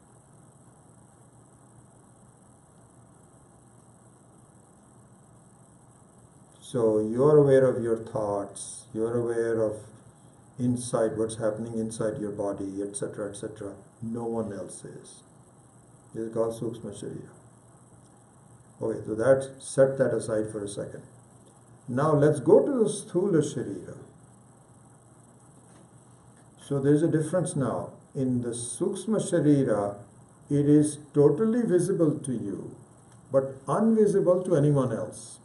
So you are aware of your thoughts, you are aware of inside, what's happening inside your body, etc., etc. No one else is. This is called Sukshma Sharira. Okay, so set that aside for a second. Now let's go to the Sthula Sharira. So there is a difference now. In the Sukshma Sharira, it is totally visible to you, but invisible to anyone else.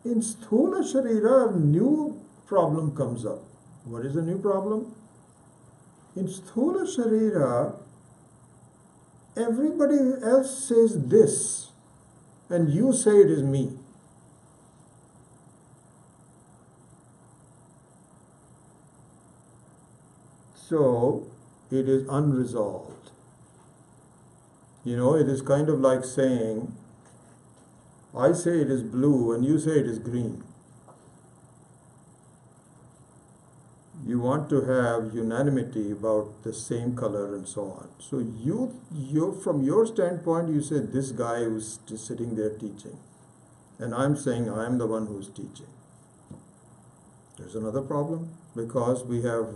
In Sthula Sharira, a new problem comes up. What is the new problem? In Sthula Sharira, everybody else says this, and you say it is me. So it is unresolved. It is kind of like saying, I say it is blue and you say it is green. You want to have unanimity about the same color and so on. So you from your standpoint, you say this guy who's just sitting there teaching, and I'm saying I'm the one who's teaching. There's another problem, because we have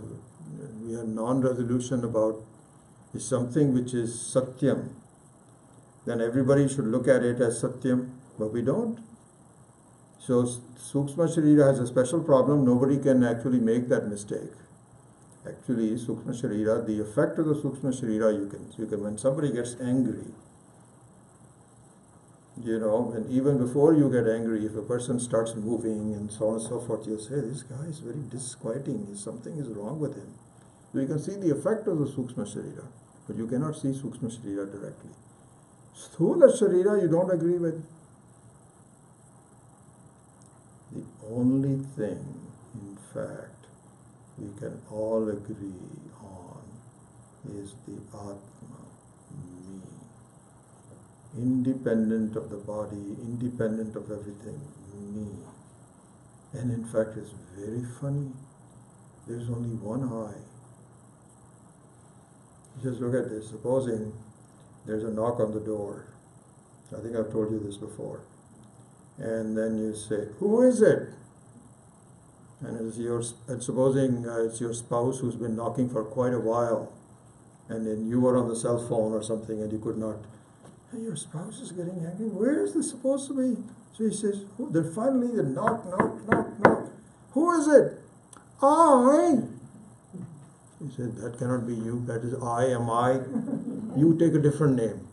non-resolution about is something which is satyam. Then everybody should look at it as satyam, but we don't. So Sukshma Sharira has a special problem. Nobody can actually make that mistake. Actually, Sukshma Sharira, the effect of the Sukshma Sharira, you can when somebody gets angry, and even before you get angry, if a person starts moving and so on and so forth, you'll say, this guy is very disquieting, something is wrong with him. So you can see the effect of the Sukshma Sharira, but you cannot see Sukshma Sharira directly. Sthula Sharira you don't agree with. The only thing, in fact, we can all agree on is the Atma, me. Independent of the body, independent of everything, me. And in fact, it's very funny. There's only one I. Just look at this. Supposing there's a knock on the door. I think I've told you this before. And then you say, "Who is it?" And supposing it's your spouse who's been knocking for quite a while, and then you were on the cell phone or something and you could not. And your spouse is getting angry. Where is this supposed to be? So he says, then finally the knock. Who is it? I. He said, that cannot be you. That is I, am I. You take a different name.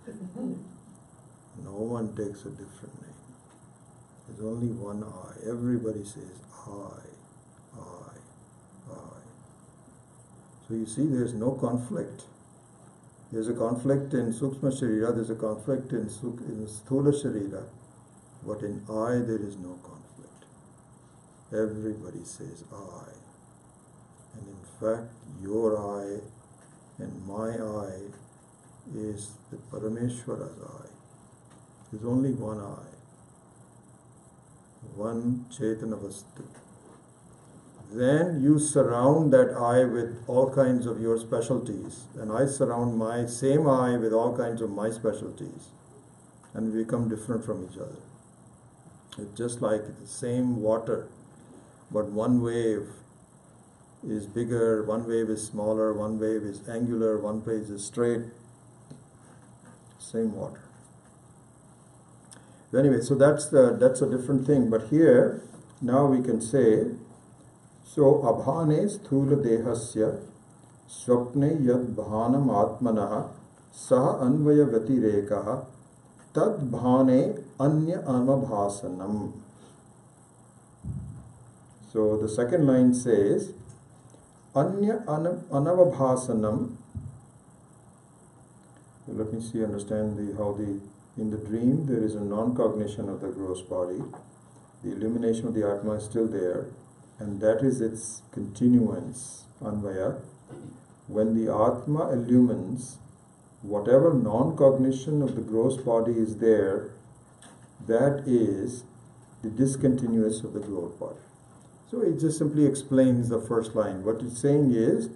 No one takes a different name. There's only one I. Everybody says I. So you see, there's no conflict. There's a conflict in Sukshma Sharira, there's a conflict in Sthula Sharira, but in I there is no conflict. Everybody says I. And in fact, your I and my I is the Parameshwara's I. There's only one I. One Chaitana Vastu. Then you surround that I with all kinds of your specialties, and I surround my same I with all kinds of my specialties, and we become different from each other. It's just like the same water, but one wave is bigger, one wave is smaller, one wave is angular, one wave is straight. Same water. Anyway, so that's a different thing. But here, now we can say, so abhane sthula dehasya swapne yad bhanam atmanah saha anvaya vatirekah tad bhane anya anabhasanam. So the second line says anya anavabhasanam. Let me see, understand in the dream there is a non-cognition of the gross body. The illumination of the Atma is still there, and that is its continuance, Anvaya. When the Atma illumines, whatever non-cognition of the gross body is there, that is the discontinuance of the gross body. So it just simply explains the first line. What it's saying is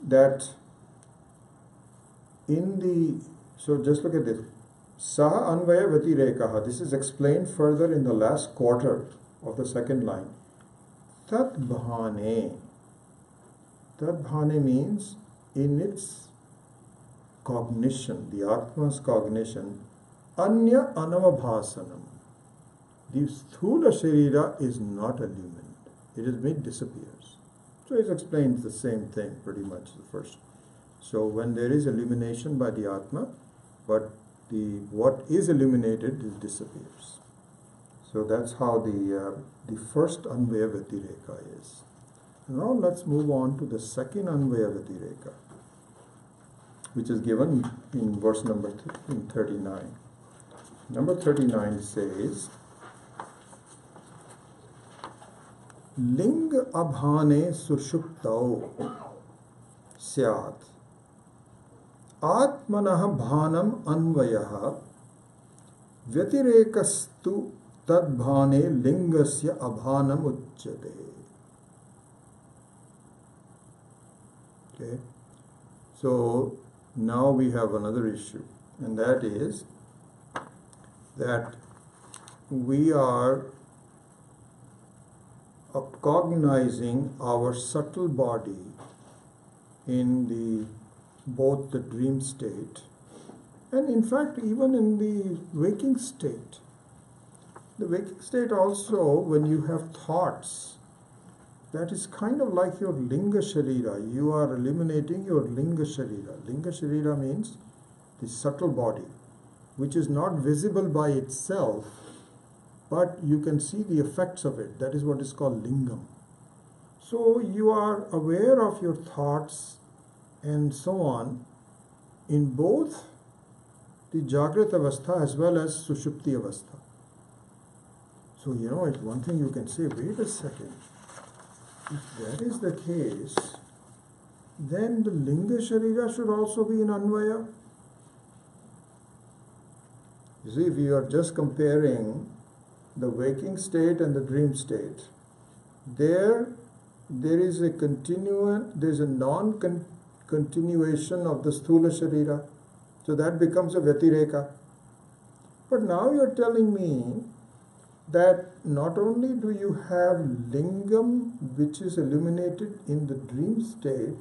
that so just look at this. Saha anvaya vatirekaha. This is explained further in the last quarter of the second line. Tat bhane. Tat bhane means in its cognition, the Atma's cognition, anya anavabhasanam. The sthula sharira is not illumined. It is made disappears. So it explains the same thing pretty much the first. So when there is illumination by the Atma, but what is illuminated disappears. So that's how the first Anvaya Vatireka is. Now let's move on to the second Anvaya Vatireka, which is given in verse number 39. Number 39 says, Ling abhane sushuptau syat Atmanah bhanam anvayah vyatirekas-tu tadbhane lingasya abhanam uchyate. Okay, so now we have another issue, and that is that we are cognizing our subtle body in both the dream state and in fact even in the waking state. The waking state also, when you have thoughts, that is kind of like your linga sharira. You are eliminating your linga sharira. Linga sharira means the subtle body, which is not visible by itself, but you can see the effects of it. That is what is called lingam. So you are aware of your thoughts and so on in both the Jagrat Avastha as well as Sushupti Avastha. So it's one thing you can say, wait a second, if that is the case, then the Linga Sharira should also be in Anvaya. You see, if you are just comparing the waking state and the dream state, there is a non-continuation of the Sthula Sharira. So that becomes a Vyatireka. But now you are telling me that not only do you have Lingam which is illuminated in the dream state,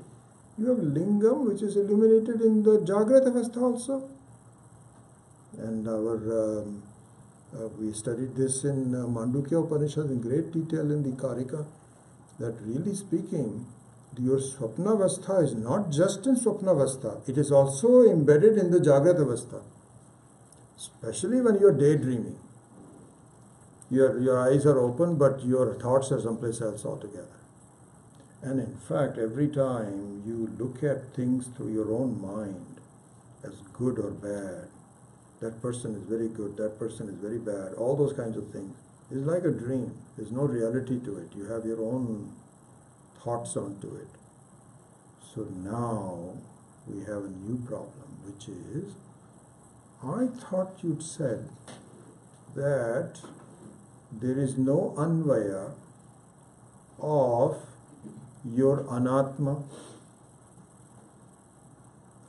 you have Lingam which is illuminated in the Jagrata Avastha also. And we studied this in Mandukya Upanishad in great detail in the Karika, that really speaking, your Swapna Avastha is not just in Swapna Avastha, it is also embedded in the Jagrata Avastha. Especially when you are daydreaming. Your eyes are open, but your thoughts are someplace else altogether. And in fact, every time you look at things through your own mind, as good or bad, that person is very good, that person is very bad, all those kinds of things, it's like a dream. There's no reality to it. You have your own thoughts onto it. So now we have a new problem, which is, I thought you'd said that there is no Anvaya of your Anatma.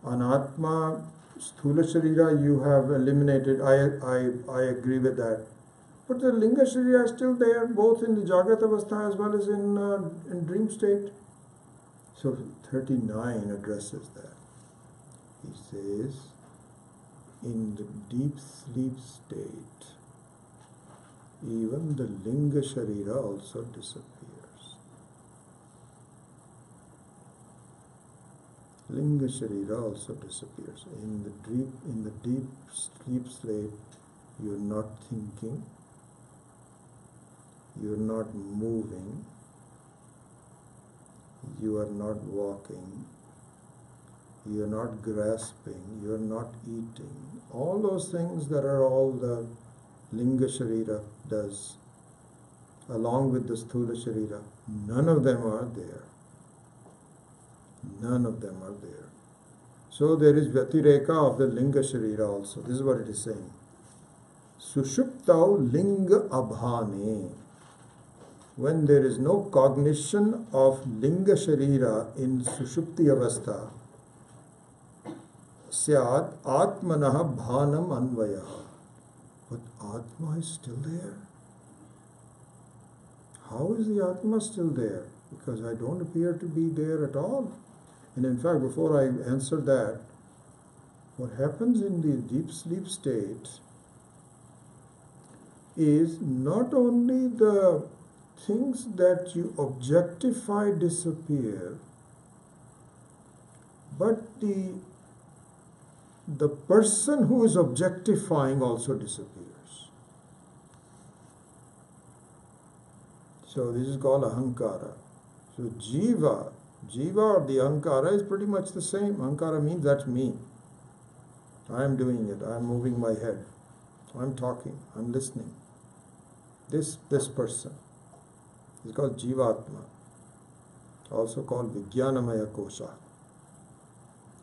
Anatma, Sthula Sharira you have eliminated, I agree with that. But the Linga Sharira is still there, both in the Jagrata Avastha as well as in dream state. So 39 addresses that. He says, in the deep sleep state, even the Linga Sharira also disappears. Linga Sharira also disappears. In the deep sleep state, you are not thinking, you are not moving, you are not walking, you are not grasping, you are not eating. All those things that are all the Linga Sharira does, along with the Sthula Sharira, none of them are there. None of them are there. So there is Vyatireka of the Linga Sharira also. This is what it is saying. Sushuptau Linga Abhane. When there is no cognition of Linga Sharira in Sushupti Avastha, Syad Atmanaha Bhanam Anvayaha. But Atma is still there. How is the Atma still there? Because I don't appear to be there at all. And in fact, before I answer that, what happens in the deep sleep state is not only the things that you objectify disappear, but the person who is objectifying also disappears. So this is called ahankara. So jiva or the ahankara is pretty much the same. Ahankara means that's me. I am doing it. I am moving my head. I am talking. I am listening. This person is called jivatma, also called vijnanamaya kosha.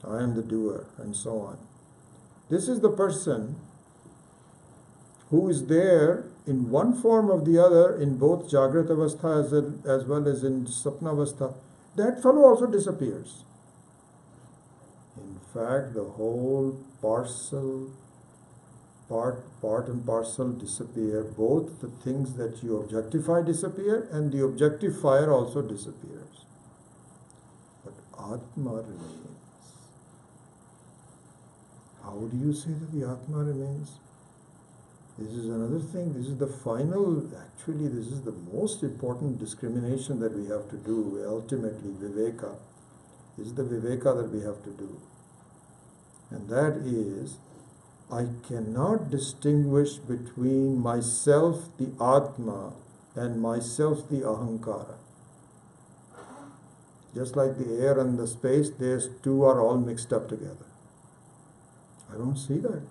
I am the doer, and so on. This is the person who is there in one form or the other in both Jagrata Avastha as well as in Sapna Avastha. That fellow also disappears. In fact, the whole part and parcel disappear. Both the things that you objectify disappear, and the objectifier also disappears. But Atma remains. How do you say that the Atma remains? This is another thing. This is the final, actually this is the most important discrimination that we have to do, ultimately, Viveka. This is the Viveka that we have to do. And that is, I cannot distinguish between myself, the Atma, and myself, the Ahankara. Just like the air and the space, these two are all mixed up together. I don't see that.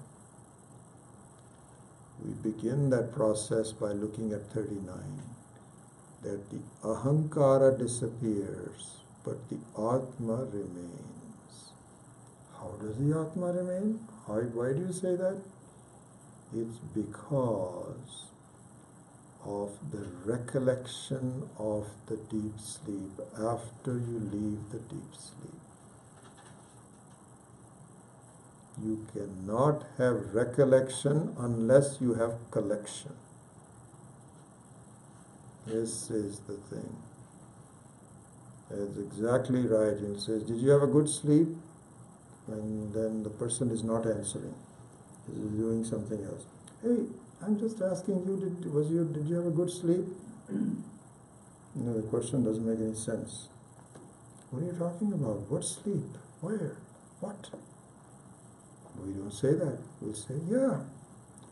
We begin that process by looking at 39. That the ahankara disappears, but the Atma remains. How does the Atma remain? Why do you say that? It's because of the recollection of the deep sleep after you leave the deep sleep. You cannot have recollection unless you have collection. This is the thing. That's exactly right. He says, did you have a good sleep? And then the person is not answering. He's doing something else. Hey, I'm just asking you, did you have a good sleep? No, the question doesn't make any sense. What are you talking about? What sleep? Where? What? We don't say that. We'll say, yeah,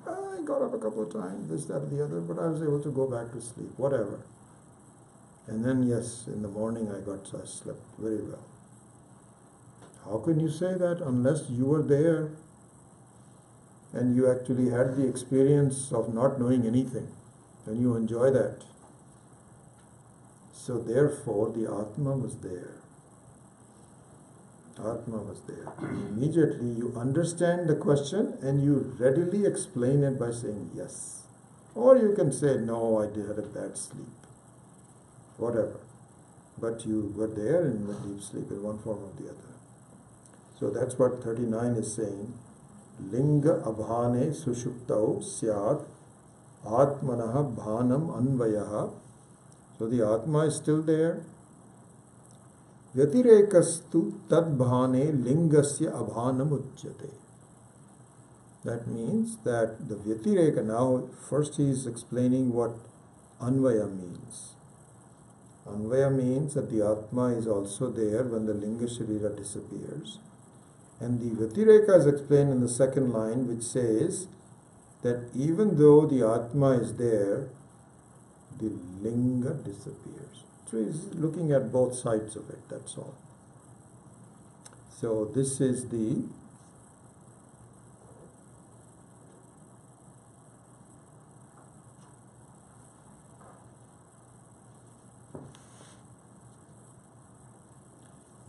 I got up a couple of times, this, that, the other, but I was able to go back to sleep, whatever. And then, yes, in the morning I slept very well. How can you say that unless you were there and you actually had the experience of not knowing anything, and you enjoy that? So therefore, the Atma was there. Atma was there. And immediately you understand the question and you readily explain it by saying yes. Or you can say, no, I had a bad sleep. Whatever. But you were there in the deep sleep in one form or the other. So that's what 39 is saying. Linga abhane sushuptau syat atmanaha bhanam anvayaha. So the Atma is still there. Vyatirekasthu tadbhane lingasya abhanam uchyate. That means that the Vyatireka, now first he is explaining what Anvaya means. Anvaya means that the Atma is also there when the Linga Sharira disappears. And the Vyatireka is explained in the second line, which says that even though the Atma is there, the Linga disappears. So he's looking at both sides of it, that's all. So this is the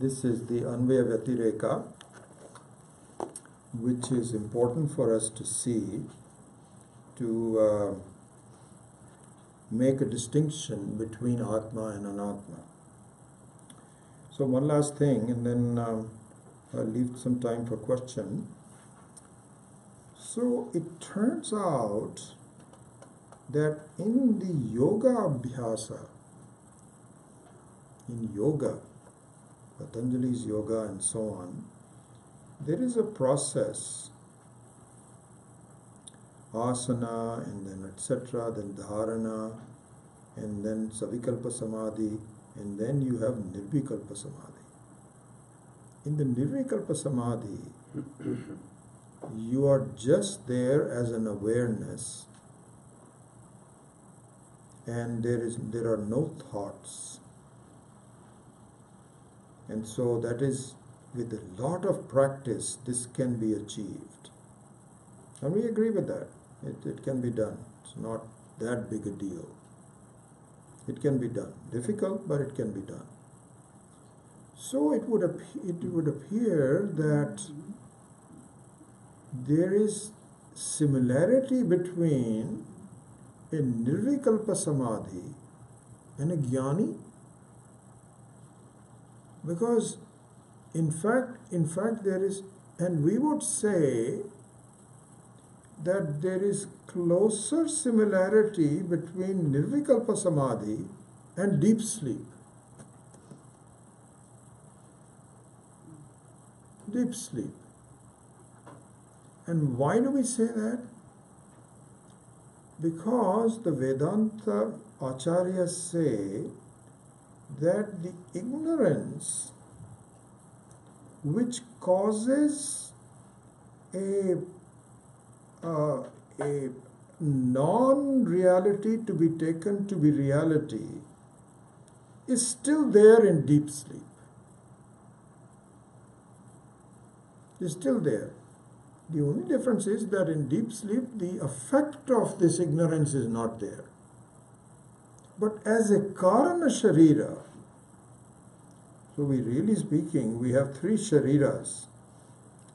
Anvaya Vyatireka, which is important for us to see, to make a distinction between Atma and Anatma. So one last thing, and then I'll leave some time for question. So it turns out that in the yoga abhyasa, in yoga, Patanjali's yoga and so on, there is a process, asana and then etc., then dharana, and then savikalpa samadhi, and then you have nirvikalpa samadhi. In the nirvikalpa samadhi, you are just there as an awareness, and there are no thoughts. And so that is, with a lot of practice, this can be achieved. And we agree with that. It can be done. It's not that big a deal. It can be done. Difficult, but it can be done. So it would appear that there is similarity between a nirvikalpa samadhi and a jnani. Because in fact there is, and we would say that there is closer similarity between nirvikalpa samadhi and deep sleep. Deep sleep. And why do we say that? Because the Vedanta acharyas say that the ignorance which causes a non-reality to be taken to be reality is still there in deep sleep. Is still there. The only difference is that in deep sleep the effect of this ignorance is not there. But as a Karana Sharira, So we really speaking, we have three shariras.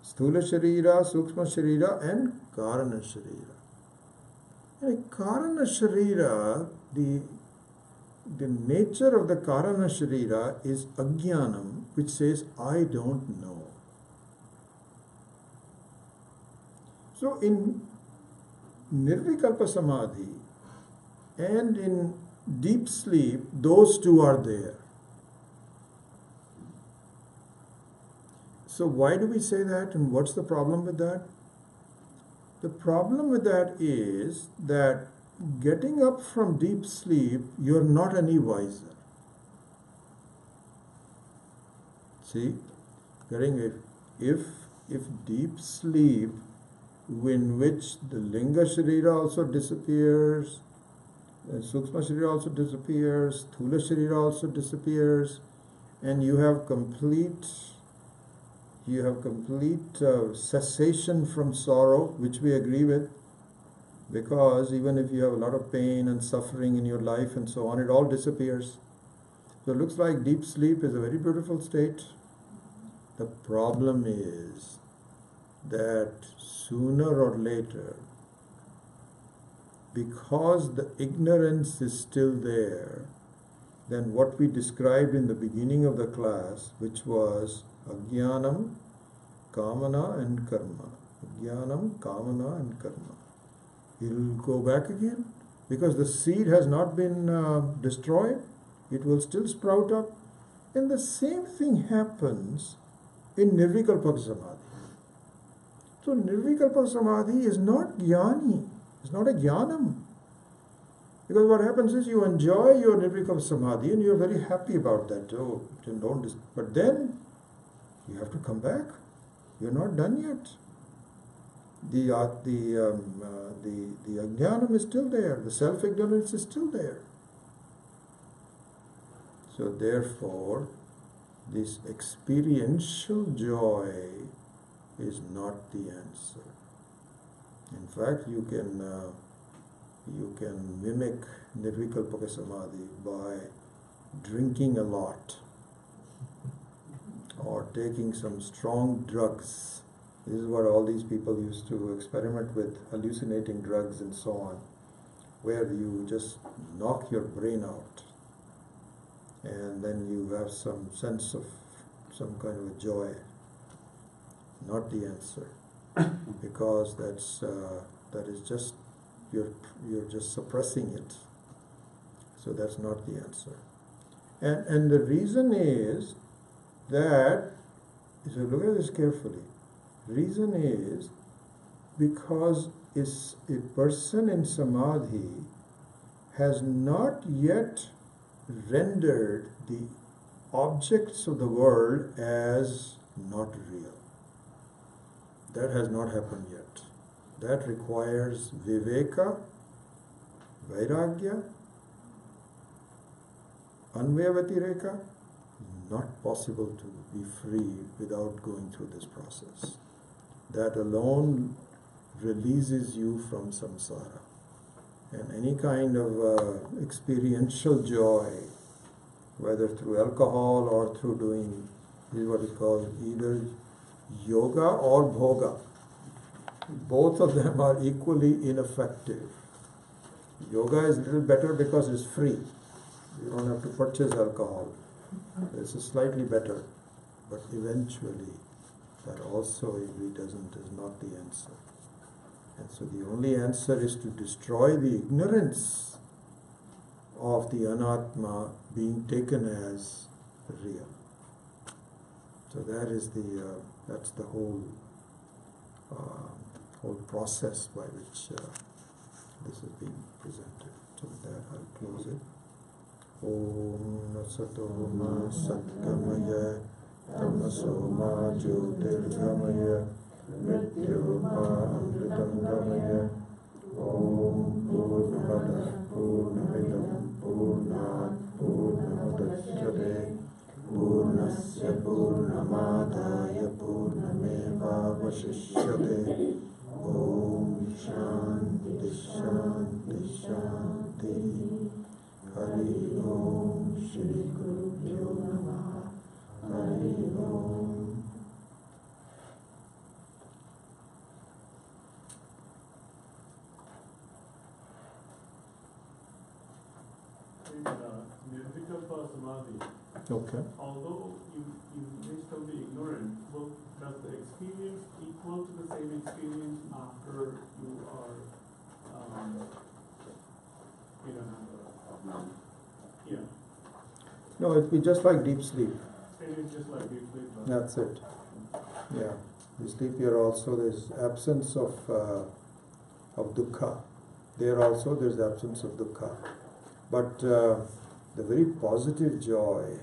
Sthula Sharira, Sukshma Sharira and Karana Sharira. In a Karana Sharira, the nature of the Karana Sharira is Ajnanam, which says, I don't know. So in Nirvikalpa Samadhi and in deep sleep, those two are there. So why do we say that, and what's the problem with that? The problem with that is that getting up from deep sleep, you're not any wiser. See, if deep sleep, in which the Linga Sharira also disappears, Sukshma Sharira also disappears, Sthula Sharira also disappears, and you have complete cessation from sorrow, which we agree with, because even if you have a lot of pain and suffering in your life and so on, it all disappears. So it looks like deep sleep is a very beautiful state. The problem is that sooner or later, because the ignorance is still there, then what we described in the beginning of the class, which was Ajnanam, Kamana and Karma. Ajnanam, Kamana and Karma. It'll go back again because the seed has not been destroyed. It will still sprout up. And the same thing happens in Nirvikalpa Samadhi. So Nirvikalpa Samadhi is not Jnani. It's not a Jnanam. Because what happens is you enjoy your Nirvikalpa Samadhi and you're very happy about that. Oh, but then you have to come back. You're not done yet. The Ajnanam is still there. The self-ignorance is still there. So therefore, this experiential joy is not the answer. In fact, you can mimic Nirvikalpa Samadhi by drinking a lot or taking some strong drugs. This is what all these people used to experiment with, hallucinating drugs and so on, where you just knock your brain out and then you have some sense of some kind of a joy. Not the answer, because that is just you're just suppressing it. So that's not the answer. And the reason is that, if you look at this carefully, reason is because a person in samadhi has not yet rendered the objects of the world as not real. That has not happened yet. That requires viveka, vairagya, anvyayatireka. Not possible to be free without going through this process. That alone releases you from samsara. And any kind of experiential joy, whether through alcohol or through doing, this is what is called either yoga or bhoga. Both of them are equally ineffective. Yoga is a little better because it's free. You don't have to purchase alcohol. This is slightly better, but eventually that also is not the answer. And so the only answer is to destroy the ignorance of the anatma being taken as real. So that's the whole process by which this is being presented. So with that I'll close it. Om Nasato Ma Satgamaya Tamaso Ma Jyotirgamaya Mrityu Ma Amritangamaya Om Purnamada Purnamidam Purnat Purnamudachyate Purnasya Purnamadaya Purnameva Vashishyate Om Shanti Shanti Shanti Hari Om Shri Gurubhyo Namaha Hari Om. In Nirvikalpa Samadhi, Okay. although you may still be ignorant, does the experience equal to the same experience after you are, in another? Yeah, No, it'd be just like deep sleep. it is just like deep sleep. But That's it. Yeah. You sleep here also, there's absence of dukkha. There also there's absence of dukkha. But the very positive joy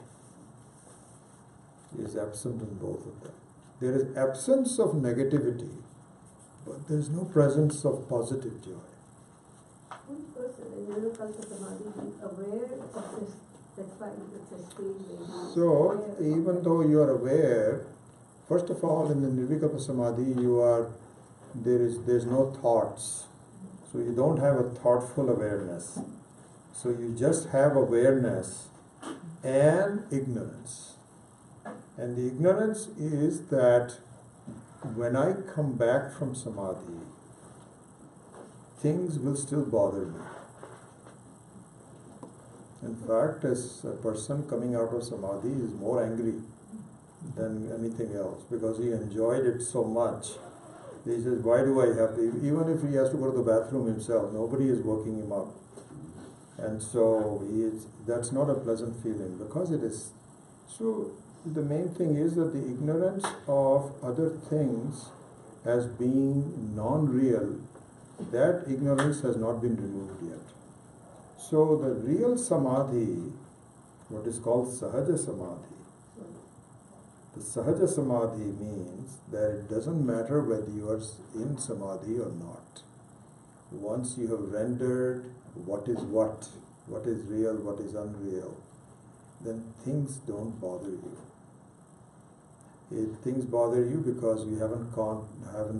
is absent in both of them. There is absence of negativity, but there is no presence of positive joy. One person in Nirvikalpa Samadhi is aware of this, that's why it's a stage where he is So, aware of even though you are aware, first of all, in the Nirvikalpa Samadhi, there's no thoughts. So you don't have a thoughtful awareness. So you just have awareness and ignorance. And the ignorance is that when I come back from Samadhi, things will still bother me. In fact, as a person coming out of Samadhi is more angry than anything else because he enjoyed it so much. He says, why do I have to, even if he has to go to the bathroom himself, nobody is working him up. And so that's not a pleasant feeling because it is. So the main thing is that the ignorance of other things as being non-real, that ignorance has not been removed yet. So the real Samadhi, what is called Sahaja Samadhi, the Sahaja Samadhi means that it doesn't matter whether you are in Samadhi or not. Once you have rendered what is real, what is unreal, then things don't bother you. Things bother you because you haven't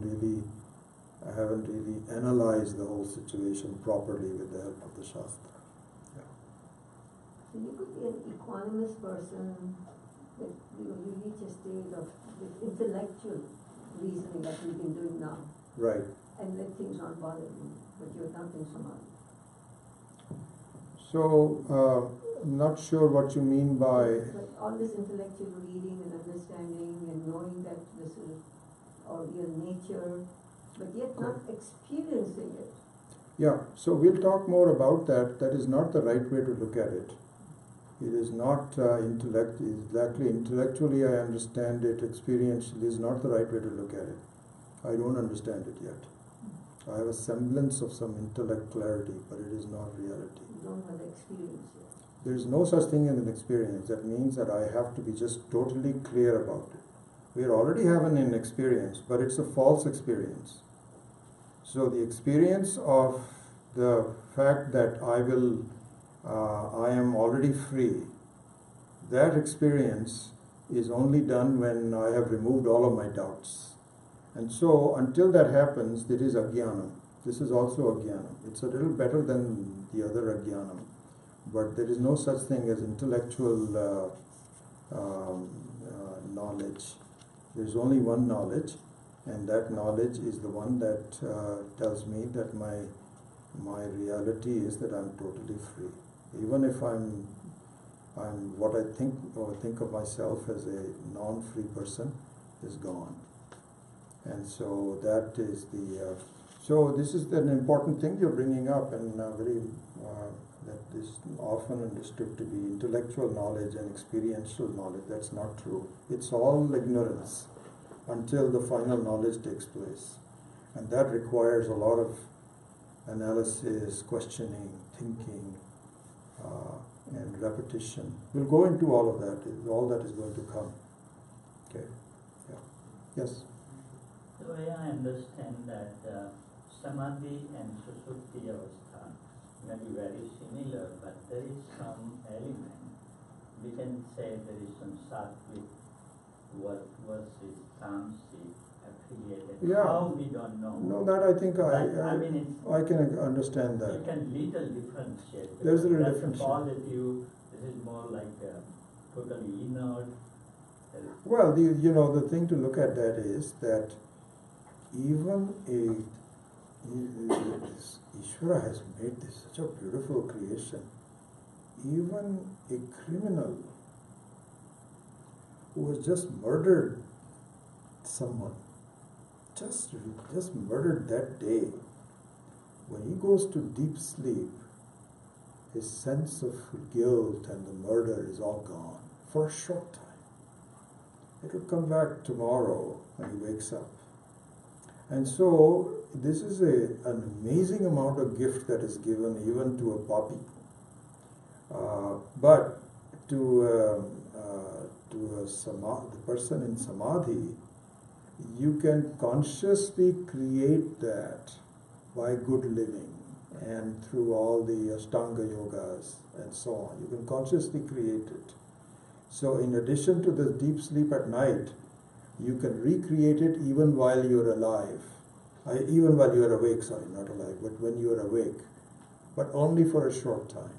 really analyzed the whole situation properly with the help of the Shastra. Yeah. So you could be an equanimous person, that you reach a state of intellectual reasoning that we've been doing now, Right. and let things not bother you, but you're not in Samadhi. So, I'm not sure what you mean by. But all this intellectual reading and understanding and knowing that this is all your nature, but yet not experiencing it. Yeah, so we'll talk more about that. That is not the right way to look at it. It is not exactly intellectually I understand it, experientially is not the right way to look at it. I don't understand it yet. I have a semblance of some intellect clarity, but it is not reality. You don't have the experience yet. There is no such thing as an experience. That means that I have to be just totally clear about it. We are already having an experience, but it's a false experience. So the experience of the fact that I am already free, that experience is only done when I have removed all of my doubts. And so until that happens, there is ajnanam. This is also ajnanam. It's a little better than the other ajnanam. But there is no such thing as intellectual knowledge. There is only one knowledge, and that knowledge is the one that tells me that my reality is that I'm totally free. Even if I'm what I think of myself as a non-free person is gone. And so that is so this is an important thing you're bringing up, and that is often understood to be intellectual knowledge and experiential knowledge. That's not true. It's all ignorance until the final knowledge takes place. And that requires a lot of analysis, questioning, thinking, and repetition. We'll go into all of that. All that is going to come. Okay. Yeah. Yes. The way I understand that Samadhi and Sushupti Avastha may be very similar, but there is some element. We can say there is some sattvic versus tamasic affiliated. Yeah. How we don't know. No, that I think I can understand that. You can little differentiate. There's a little That's difference. positive. This is more like totally inert, Well, the thing to look at that is that even Ishvara has made this such a beautiful creation. Even a criminal who has just murdered someone, just murdered that day, when he goes to deep sleep, his sense of guilt and the murder is all gone for a short time. It will come back tomorrow when he wakes up. And so this is an amazing amount of gift that is given even to a papi. But to the person in samadhi, you can consciously create that by good living and through all the Ashtanga yogas and so on. You can consciously create it. So in addition to the deep sleep at night, you can recreate it even while you're alive. Even while you're awake, sorry, not alive, but when you're awake. But only for a short time.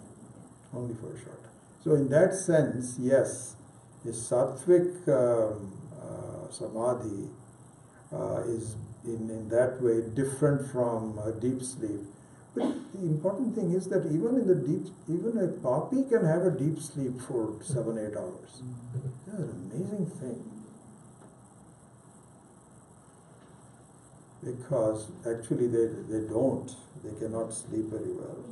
Only for a short time. So in that sense, yes, a sattvic samadhi is in that way different from deep sleep. But the important thing is that even a papi can have a deep sleep for 7-8 hours. That's an amazing thing. Because actually they don't. They cannot sleep very well.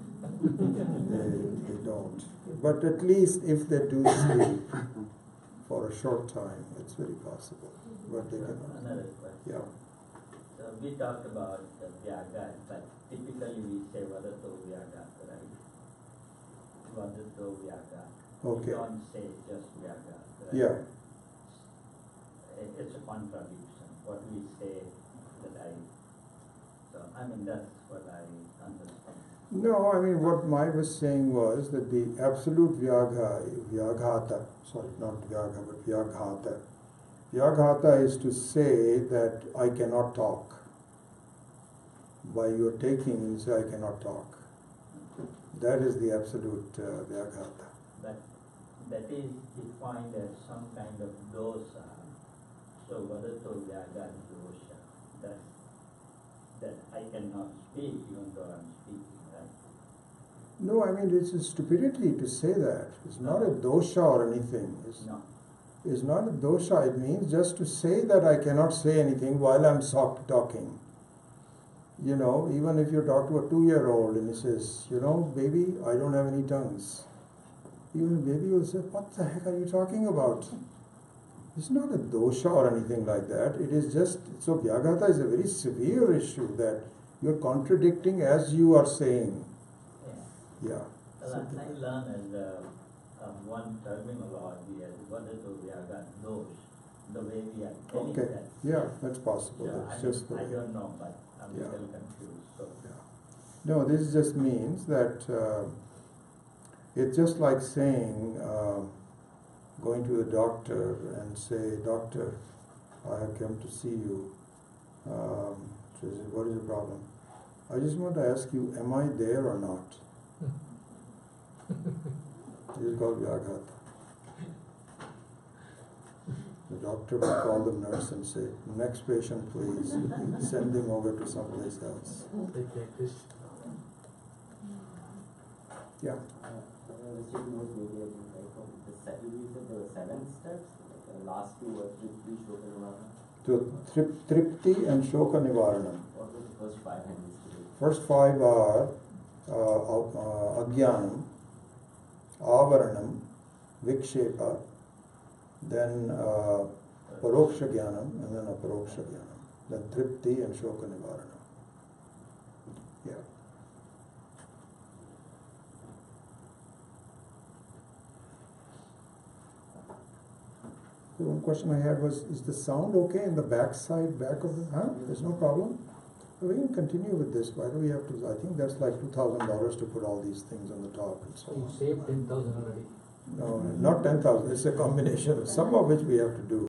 They don't. But at least if they do sleep for a short time, it's very possible. But they cannot. Another question. Yeah. So we talked about the Vyaga, but typically we say Vadato Vyaga, right? Vadato Vyaga. Okay. We don't say just Vyaga, right? Yeah. It's a contradiction. What we say that's what I understand. No, I mean what Mai was saying was that the absolute Vyaghata, sorry, not Vyagha, but Vyaghata. Vyaghata is to say that I cannot talk. By your taking, you say I cannot talk. That is the absolute Vyaghata. But that is defined as some kind of dosa. So Vadato Vyaga dosha. That I cannot speak even though I'm speaking, right? No, I mean it's a stupidity to say that. It's not a dosha or anything. It's not a dosha. It means just to say that I cannot say anything while I'm talking. You know, even if you talk to a 2-year-old and he says, you know, baby, I don't have any tongues. Even baby will say, what the heck are you talking about? It's not a dosha or anything like that. It is just, so Vyaghata is a very severe issue that you're contradicting as you are saying. Yeah. Well, I learned as one terminology as Vadato Vyaga dosh, the way we are telling Okay. that. Yeah, that's possible. Yeah, That's I just the way. don't know, but I'm Yeah. still confused. So. Yeah. No, this just means that it's just like saying, going to a doctor and say, doctor, I have come to see you. She says, what is the problem? I just want to ask you, am I there or not? This is called Vyaghata. The doctor will call the nurse and say, next patient please, send him over to someplace else. Yeah. The 7 steps, the last 2 were Tripti, Shoka, Nivarana. So Tripti and Shoka Nivaranam. What was the first 5 handles today? First 5 are Agyanam, Avaranam, Vikshepa, then Paroksha Jnanam, and then Aparoksha Jnanam. Then Tripti and Shoka Nivaranam. Yeah. The one question I had was, is the sound okay in the back of the, There's no problem? We can continue with this. Why do we have to, I think that's like $2,000 to put all these things on the top and so on. You saved 10,000 already. No, not 10,000, it's a combination, some of which we have to do.